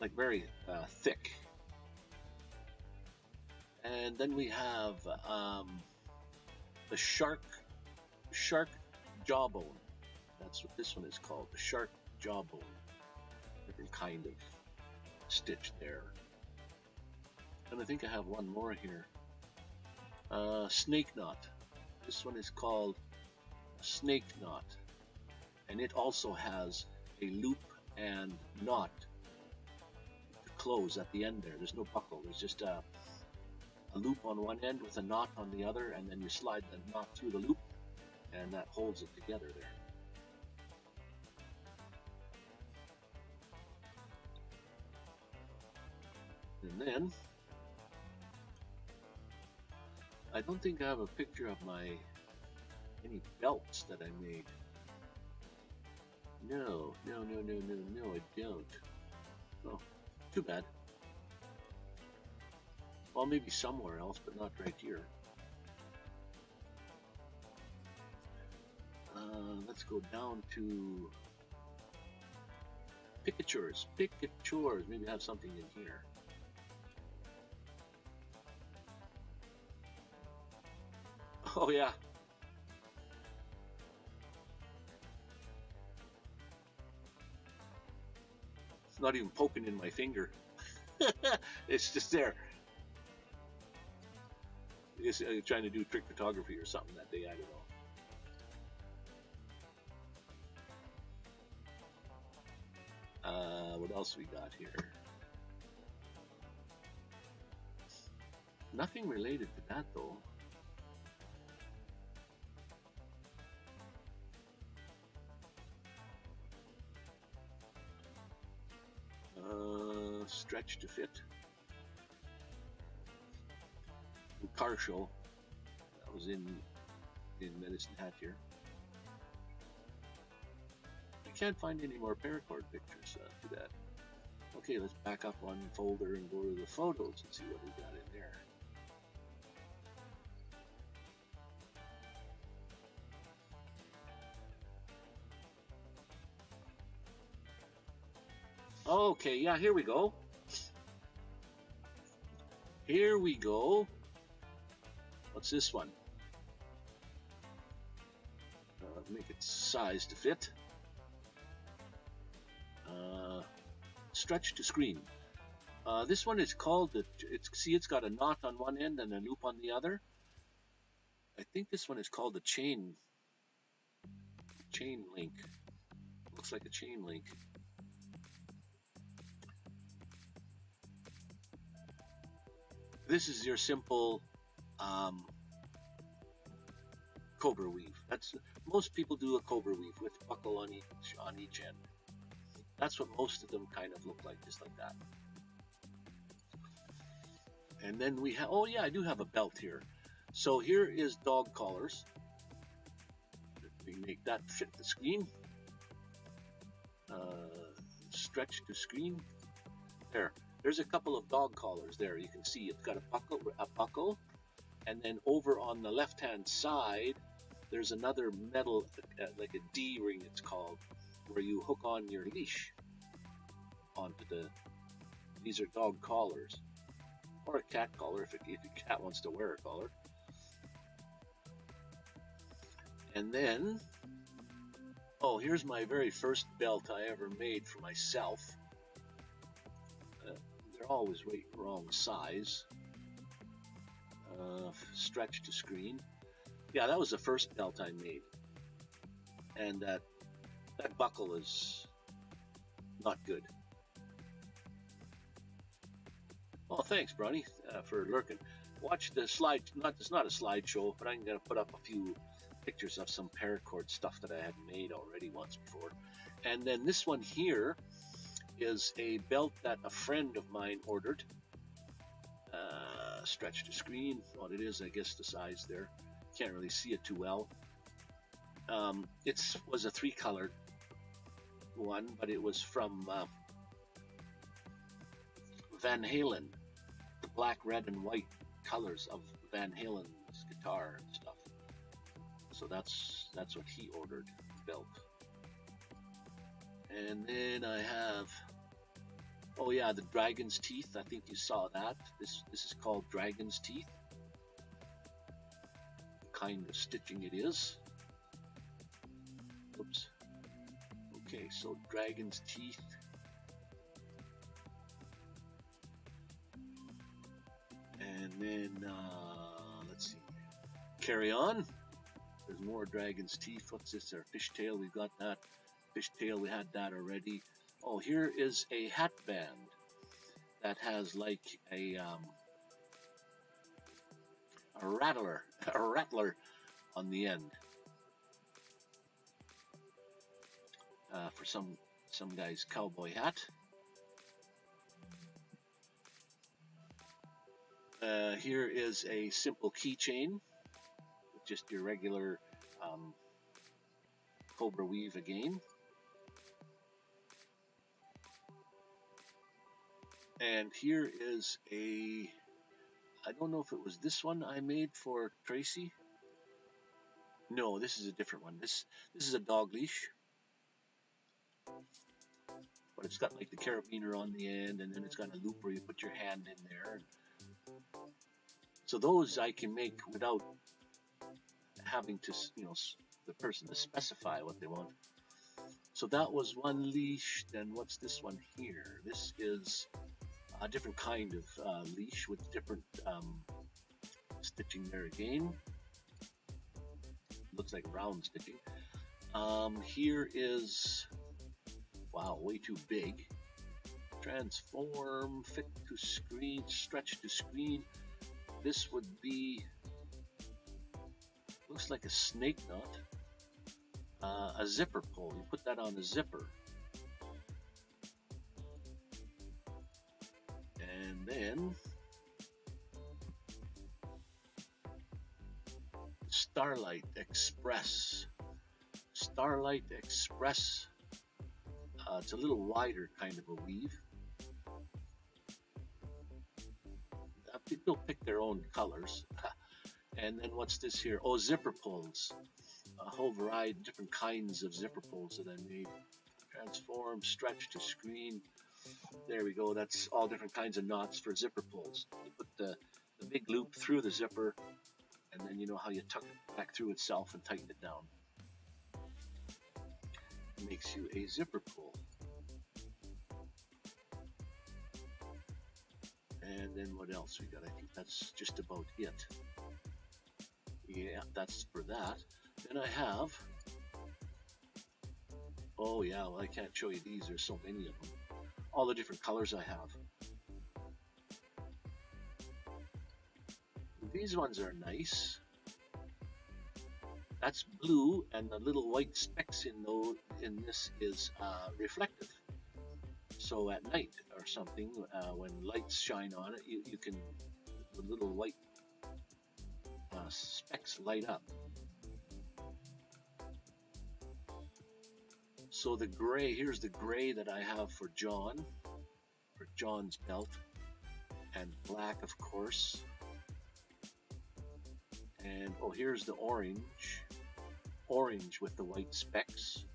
Like very thick. And then we have the shark jawbone. That's what this one is called, the shark jawbone. Different kind of stitch there. And I think I have one more here. Snake knot. This one is called snake knot. And it also has a loop and knot to close at the end there. There's no buckle. There's just a loop on one end with a knot on the other, and then you slide the knot through the loop, and that holds it together there. And then, I don't think I have a picture of any belts that I made. No, I don't. Oh, too bad. Well, maybe somewhere else, but not right here. Let's go down to picatures. Maybe I have something in here. Oh yeah. It's not even poking in my finger. It's just there. I guess trying to do trick photography or something that day, I don't know. What else we got here? Nothing related to that though. Stretch to fit. Car show. That was in Medicine Hat here. I can't find any more paracord pictures to that. Okay, let's back up one folder and go to the photos and see what we got in there. Okay, yeah, here we go. Here we go. What's this one? Make it size to fit. Stretch to screen. This one is called it's got a knot on one end and a loop on the other. I think this one is called the chain link. Looks like a chain link. This is your simple cobra weave. That's most people do a cobra weave with buckle on each end. That's what most of them kind of look like, just like that. And then we have, oh yeah, I do have a belt here. So here is dog collars. We make that fit the screen. Stretch to screen. There's a couple of dog collars there. You can see it's got a buckle, and then over on the left-hand side, there's another metal, like a D ring it's called, where you hook on your leash onto these are dog collars, or a cat collar if your cat wants to wear a collar. And then, oh, here's my very first belt I ever made for myself. They're always wrong size. Stretch to screen. Yeah, that was the first belt I made. And that buckle is not good. Oh, thanks, Bronny, for lurking. Watch the slide. It's not a slideshow, but I'm going to put up a few pictures of some paracord stuff that I had made already once before. And then this one here is a belt that a friend of mine ordered. Stretch to screen. What it is, I guess the size there. Can't really see it too well. It was a 3-colored one, but it was from Van Halen, the black, red, and white colors of Van Halen's guitar and stuff. So that's what he ordered, the belt. And then I have, oh yeah, the dragon's teeth. I think you saw that. This is called dragon's teeth. The kind of stitching it is. Oops. Okay, so dragon's teeth. And then, let's see, carry on. There's more dragon's teeth. What's this there? Fishtail, we got that. Fishtail, we had that already. Oh, here is a hat band that has like a rattler on the end. For some guy's cowboy hat. Here is a simple keychain, just your regular cobra weave again. And here is a, I don't know if it was this one I made for Tracy. No, this is a different one. This is a dog leash, but it's got like the carabiner on the end, and then it's got a loop where you put your hand in there. So those I can make without having to, the person to specify what they want. So that was one leash. Then what's this one here? This is a different kind of leash with different stitching there again. Looks like round stitching. Here is, wow, way too big. Transform, fit to screen, stretch to screen. This would be, looks like a snake knot. A zipper pull. You put that on a zipper. And then Starlight Express. Starlight Express. It's a little wider kind of a weave. People pick their own colors. And then what's this here? Oh, zipper pulls. A whole variety of different kinds of zipper pulls that I made. Transform, stretch to screen. There we go. That's all different kinds of knots for zipper pulls. You put the big loop through the zipper, and then you know how you tuck it back through itself and tighten it down. It makes you a zipper pull. And then what else we got? I think that's just about it. Yeah, that's for that. Then I have Oh yeah, well I can't show you these. There's so many of them. All the different colors I have. These ones are nice. That's blue, and the little white specks in this is reflective. So at night or something, when lights shine on it, you can, the little white specks light up. So the gray, here's the gray that I have for John, for John's belt, and black, of course. And oh, here's the orange with the white specks.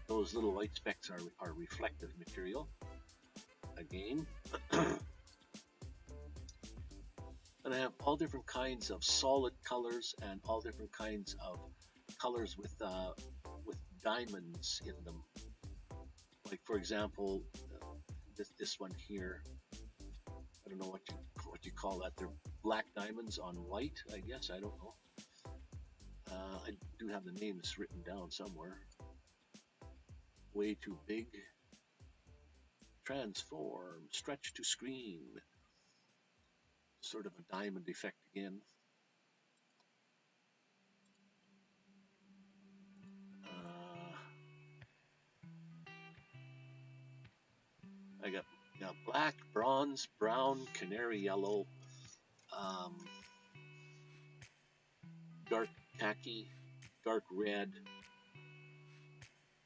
Those little white specks are reflective material. Again. And I have all different kinds of solid colors and all different kinds of colors with diamonds in them. Like for example, this one here. I don't know what you call that. They're black diamonds on white, I guess. I don't know. I do have the names written down somewhere. Way too big. Transform, stretch to screen. Sort of a diamond effect again. I got black, bronze, brown, canary yellow, dark khaki, dark red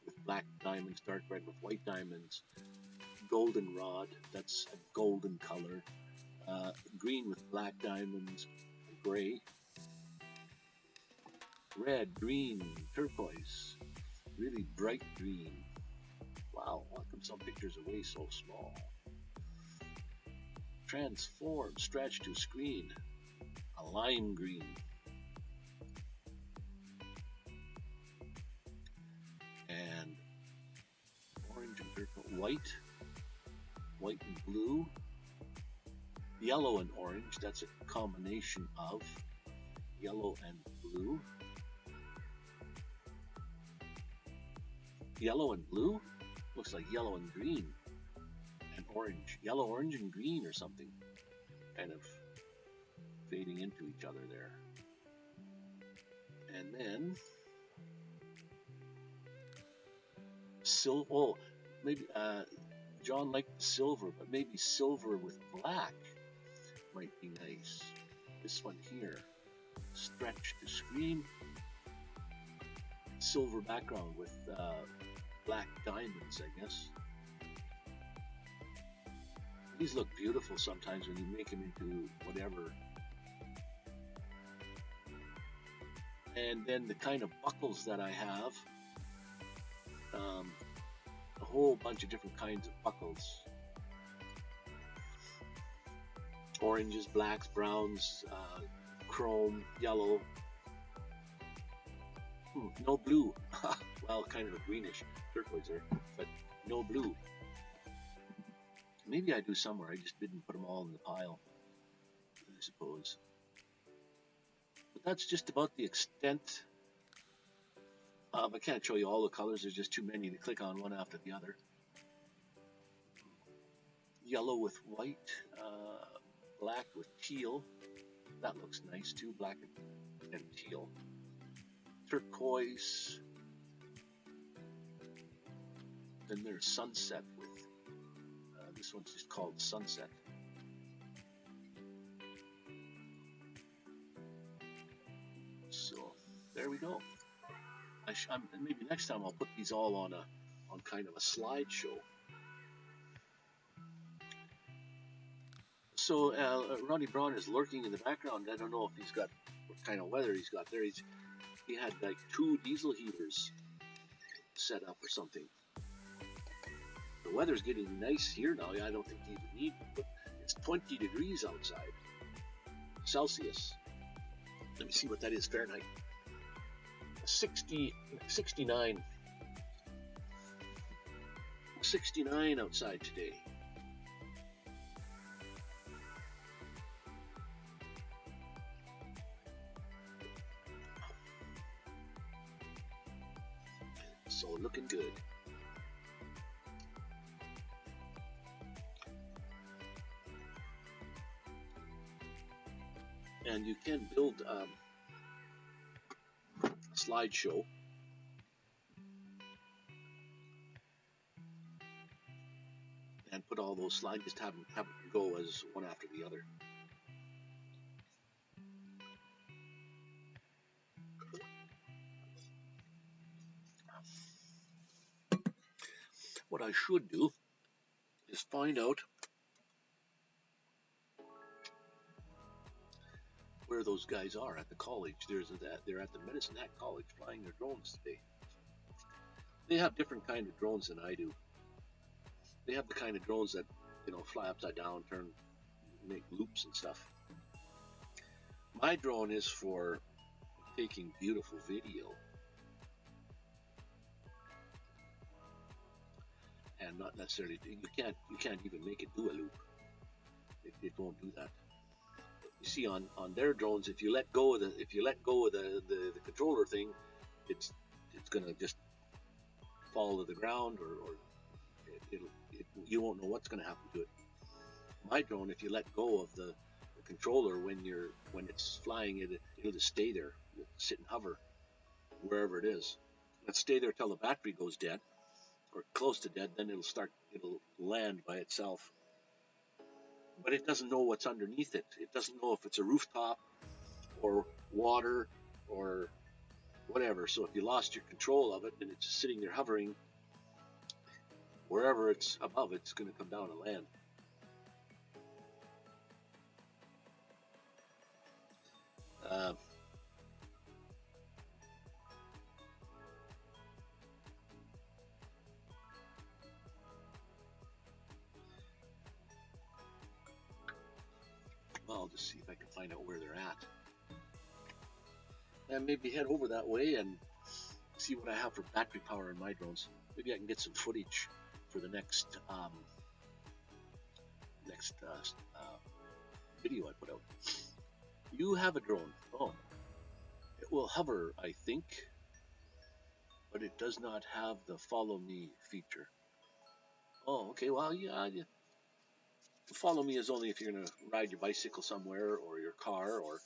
with black diamonds, dark red with white diamonds, goldenrod, that's a golden color, green with black diamonds, gray, red, green, turquoise, really bright green. Wow, how come some pictures are way so small? Transform, stretch to screen, a lime green. And orange and turquoise, white and blue, yellow and orange, that's a combination of yellow and blue. Yellow and blue? Looks like yellow and green and orange. Yellow, orange, and green or something. Kind of fading into each other there. And then maybe John liked silver, but maybe silver with black might be nice. This one here, stretch to screen, silver background with black diamonds, I guess. These look beautiful sometimes when you make them into whatever. And then the kind of buckles that I have, a whole bunch of different kinds of buckles. Oranges, blacks, browns, chrome, yellow. No blue. Well, kind of a greenish turquoise there, but no blue. Maybe I do somewhere. I just didn't put them all in the pile, I suppose. But that's just about the extent. I can't show you all the colors. There's just too many to click on one after the other. Yellow with white, black with teal. That looks nice too, black and teal. Turquoise. Then there's sunset with, this one's just called sunset. So there we go. Maybe next time I'll put these all on kind of a slideshow. So Ronnie Braun is lurking in the background. I don't know if he's got what kind of weather he's got there. He had like 2 diesel heaters set up or something. The weather's getting nice here now. I don't think you even need it, but it's 20 degrees outside. Celsius. Let me see what that is Fahrenheit. 69 outside today. So looking good. And you can build a slideshow. And put all those slides, just have them go as one after the other. What I should do is find out where those guys are at the college. They're at the Medicine Hat College flying their drones today. They have different kind of drones than I do. They have the kind of drones that, you know, fly upside down, turn, make loops and stuff. My drone is for taking beautiful video and not necessarily, you can't even make it do a loop. It won't do that. You see on their drones, if you let go of the controller thing, it's gonna just fall to the ground, or you won't know what's gonna happen to it. My drone, if you let go of the controller when it's flying, it'll just stay there, it'll sit and hover wherever it is. Let's stay there till the battery goes dead or close to dead, then it'll land by itself. But it doesn't know what's underneath it. It doesn't know if it's a rooftop or water or whatever. So if you lost your control of it and it's just sitting there hovering, wherever it's above, it's going to come down and land. Well, I'll just see if I can find out where they're at. And maybe head over that way and see what I have for battery power in my drones. Maybe I can get some footage for the next video I put out. You have a drone. Oh, it will hover, I think, but it does not have the follow me feature. Oh, okay. Well, yeah. Follow me is only if you're going to ride your bicycle somewhere or your car or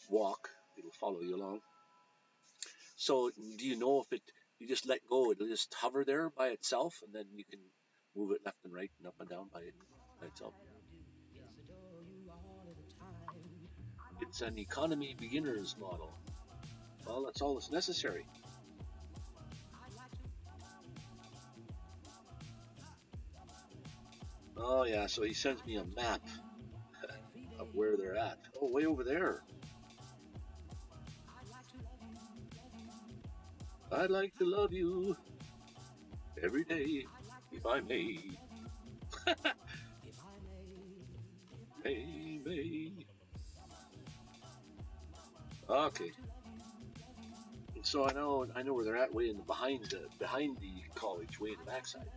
walk. It'll follow you along. So do you know if you just let go, it'll just hover there by itself, and then you can move it left and right and up and down by itself? It's an economy beginner's model. Well, that's all that's necessary. Oh yeah, so he sends me a map of where they're at. Oh, way over there. I'd like to love you every day, if I may. May. Okay. So I know where they're at, way in the behind the college, way in the backside.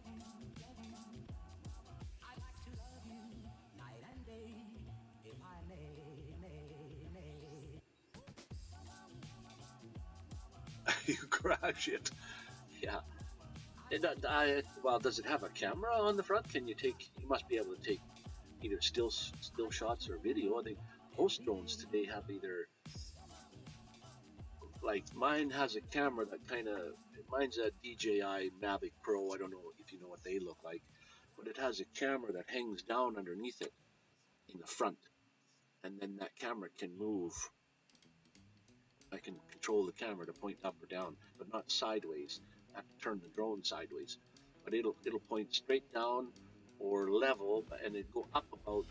You crash it. Yeah. Well, does it have a camera on the front? You must be able to take either still shots or video. I think most drones today have either, like mine has a camera that mine's a DJI Mavic Pro. I don't know if you know what they look like, but it has a camera that hangs down underneath it in the front, and then that camera can move. I can control the camera to point up or down, but not sideways. I have to turn the drone sideways, but it'll point straight down or level, and it go up about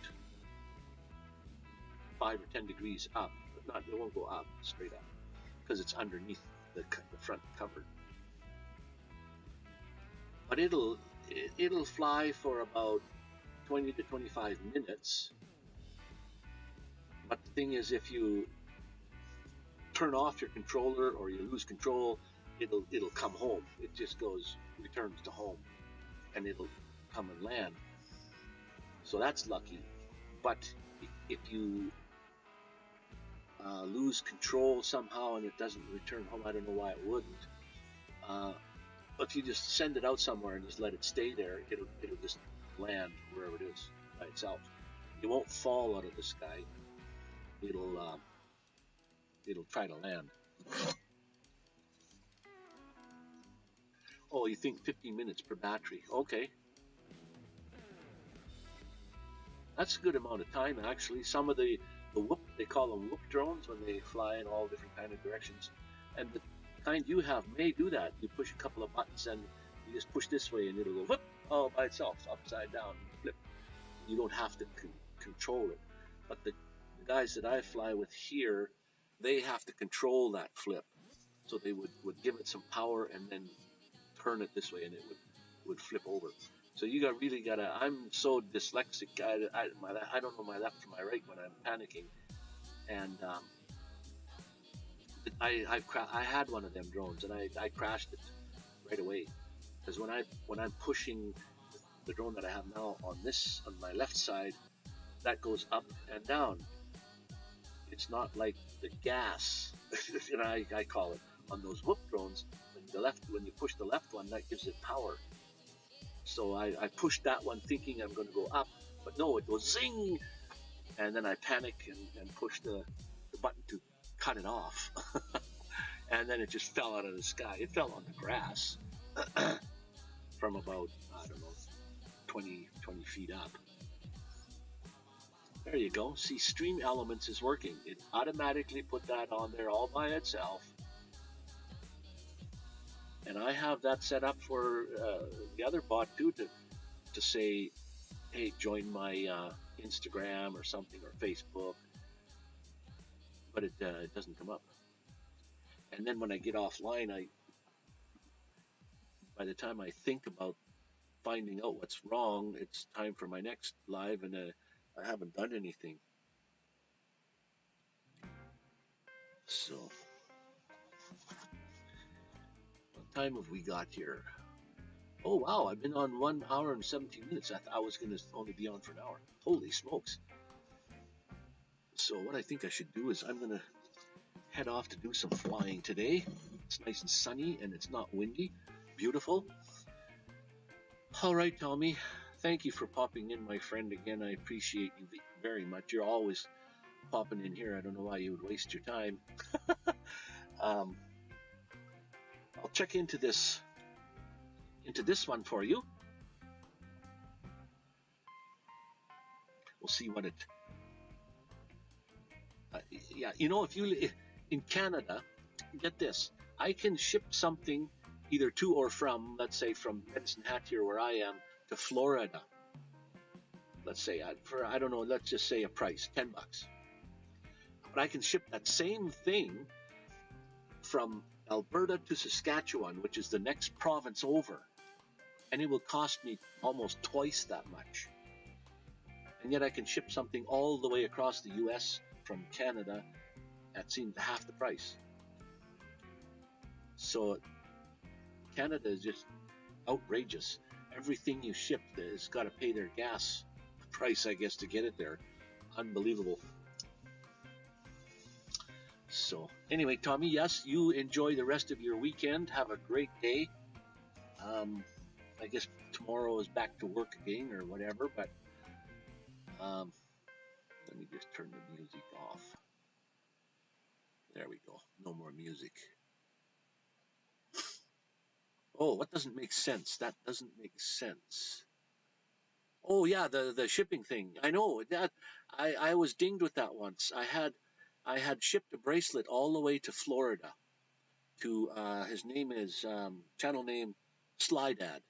5 or 10 degrees up, but it won't go up straight up because it's underneath the front cover. But it'll fly for about 20 to 25 minutes. But the thing is, if you turn off your controller or you lose control, it'll come home. It just returns to home, and it'll come and land. So that's lucky. But if you lose control somehow and it doesn't return home, I don't know why it wouldn't. if you just send it out somewhere and just let it stay there, it'll just land wherever it is by itself. It won't fall out of the sky. It'll try to land. Oh, you think 15 minutes per battery? Okay, that's a good amount of time actually. Some of the whoop, they call them whoop drones when they fly in all different kind of directions, and the kind you have may do that. You push a couple of buttons and you just push this way and it'll go whoop all by itself, upside down, flip. You don't have to control it. But the guys that I fly with here, they have to control that flip. So they would give it some power and then turn it this way and it would flip over. So you really gotta. I'm so dyslexic. I don't know my left from my right when I'm panicking, and I had one of them drones and I crashed it right away because when I'm pushing the drone that I have now on my left side, that goes up and down. It's not like the gas, and I call it on those whoop drones. When you push the left one, that gives it power. So I pushed that one thinking I'm going to go up, but no, it goes zing, and then I panic and push the button to cut it off, and then it just fell out of the sky. It fell on the grass from about, I don't know, 20 feet up. There you go. See, Stream Elements is working. It automatically put that on there all by itself. And I have that set up for the other bot too to say, hey, join my Instagram or something or Facebook. But it doesn't come up. And then when I get offline, by the time I think about finding out what's wrong, it's time for my next live, and I haven't done anything. So, what time have we got here? Oh wow, I've been on 1 hour and 17 minutes. I thought I was going to only be on for an hour. Holy smokes. So what I think I should do is I'm going to head off to do some flying today. It's nice and sunny and it's not windy. Beautiful. All right, Tommy. Thank you for popping in, my friend. Again, I appreciate you very much. You're always popping in here. I don't know why you would waste your time. I'll check into this one for you. We'll see what it. Yeah, if you in Canada, get this. I can ship something either to or from, let's say, from Medicine Hat here where I am to Florida. Let's say I don't know. Let's just say a price, $10. But I can ship that same thing from Alberta to Saskatchewan, which is the next province over, and it will cost me almost twice that much. And yet I can ship something all the way across the U.S. from Canada at seems half the price. So Canada is just outrageous. Everything you ship has got to pay their gas price, I guess, to get it there. Unbelievable. So anyway, Tommy, yes, you enjoy the rest of your weekend. Have a great day. I guess tomorrow is back to work again or whatever, but let me just turn the music off. There we go. No more music. Oh, what doesn't make sense? That doesn't make sense. Oh yeah, the shipping thing. I know that I was dinged with that once. I had shipped a bracelet all the way to Florida to his name is channel name Slydad,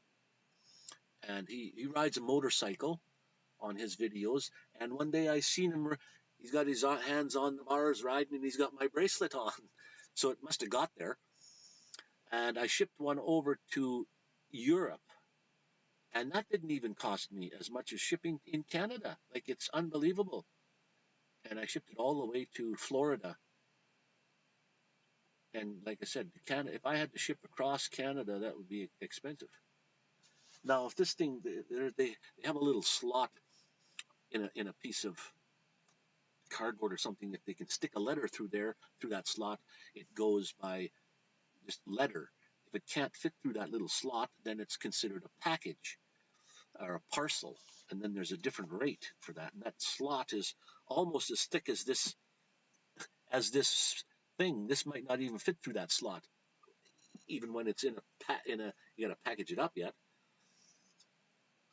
and he rides a motorcycle on his videos. And one day I seen him. He's got his hands on the bars riding, and he's got my bracelet on. So it must have got there. And I shipped one over to Europe, and that didn't even cost me as much as shipping in Canada. Like, it's unbelievable. And I shipped it all the way to Florida. And like I said, Canada, if I had to ship across Canada, that would be expensive. Now, if this thing, they have a little slot in a piece of cardboard or something, if they can stick a letter through that slot, it goes by just letter. If it can't fit through that little slot, then it's considered a package or a parcel, and then there's a different rate for that. And that slot is almost as thick as this thing. This might not even fit through that slot, even when it's in a you got to package it up yet.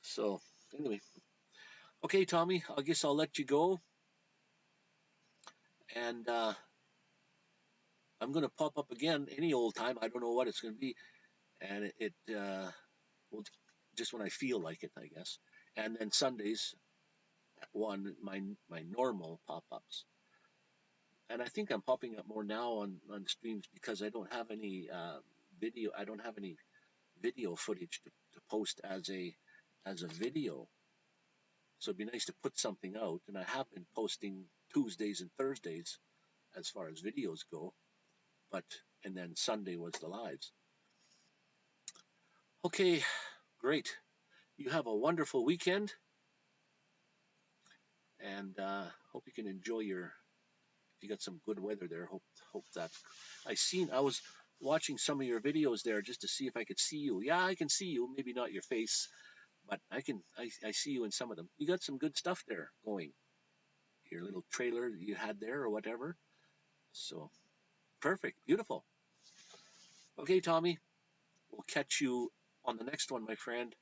So anyway, okay, Tommy, I guess I'll let you go, and I'm gonna pop up again any old time. I don't know what it's gonna be, and it well, just when I feel like it, I guess. And then Sundays, my normal pop-ups. And I think I'm popping up more now on streams because I don't have any video. I don't have any video footage to post as a video. So it'd be nice to put something out. And I have been posting Tuesdays and Thursdays as far as videos go, but and then Sunday was the lives. Okay, great. You have a wonderful weekend, and hope you can enjoy your. You got some good weather there. Hope that. I was watching some of your videos there just to see if I could see you. Yeah, I can see you. Maybe not your face, but I see you in some of them. You got some good stuff there going. Your little trailer you had there or whatever. So perfect, beautiful. Okay, Tommy, we'll catch you on the next one, my friend.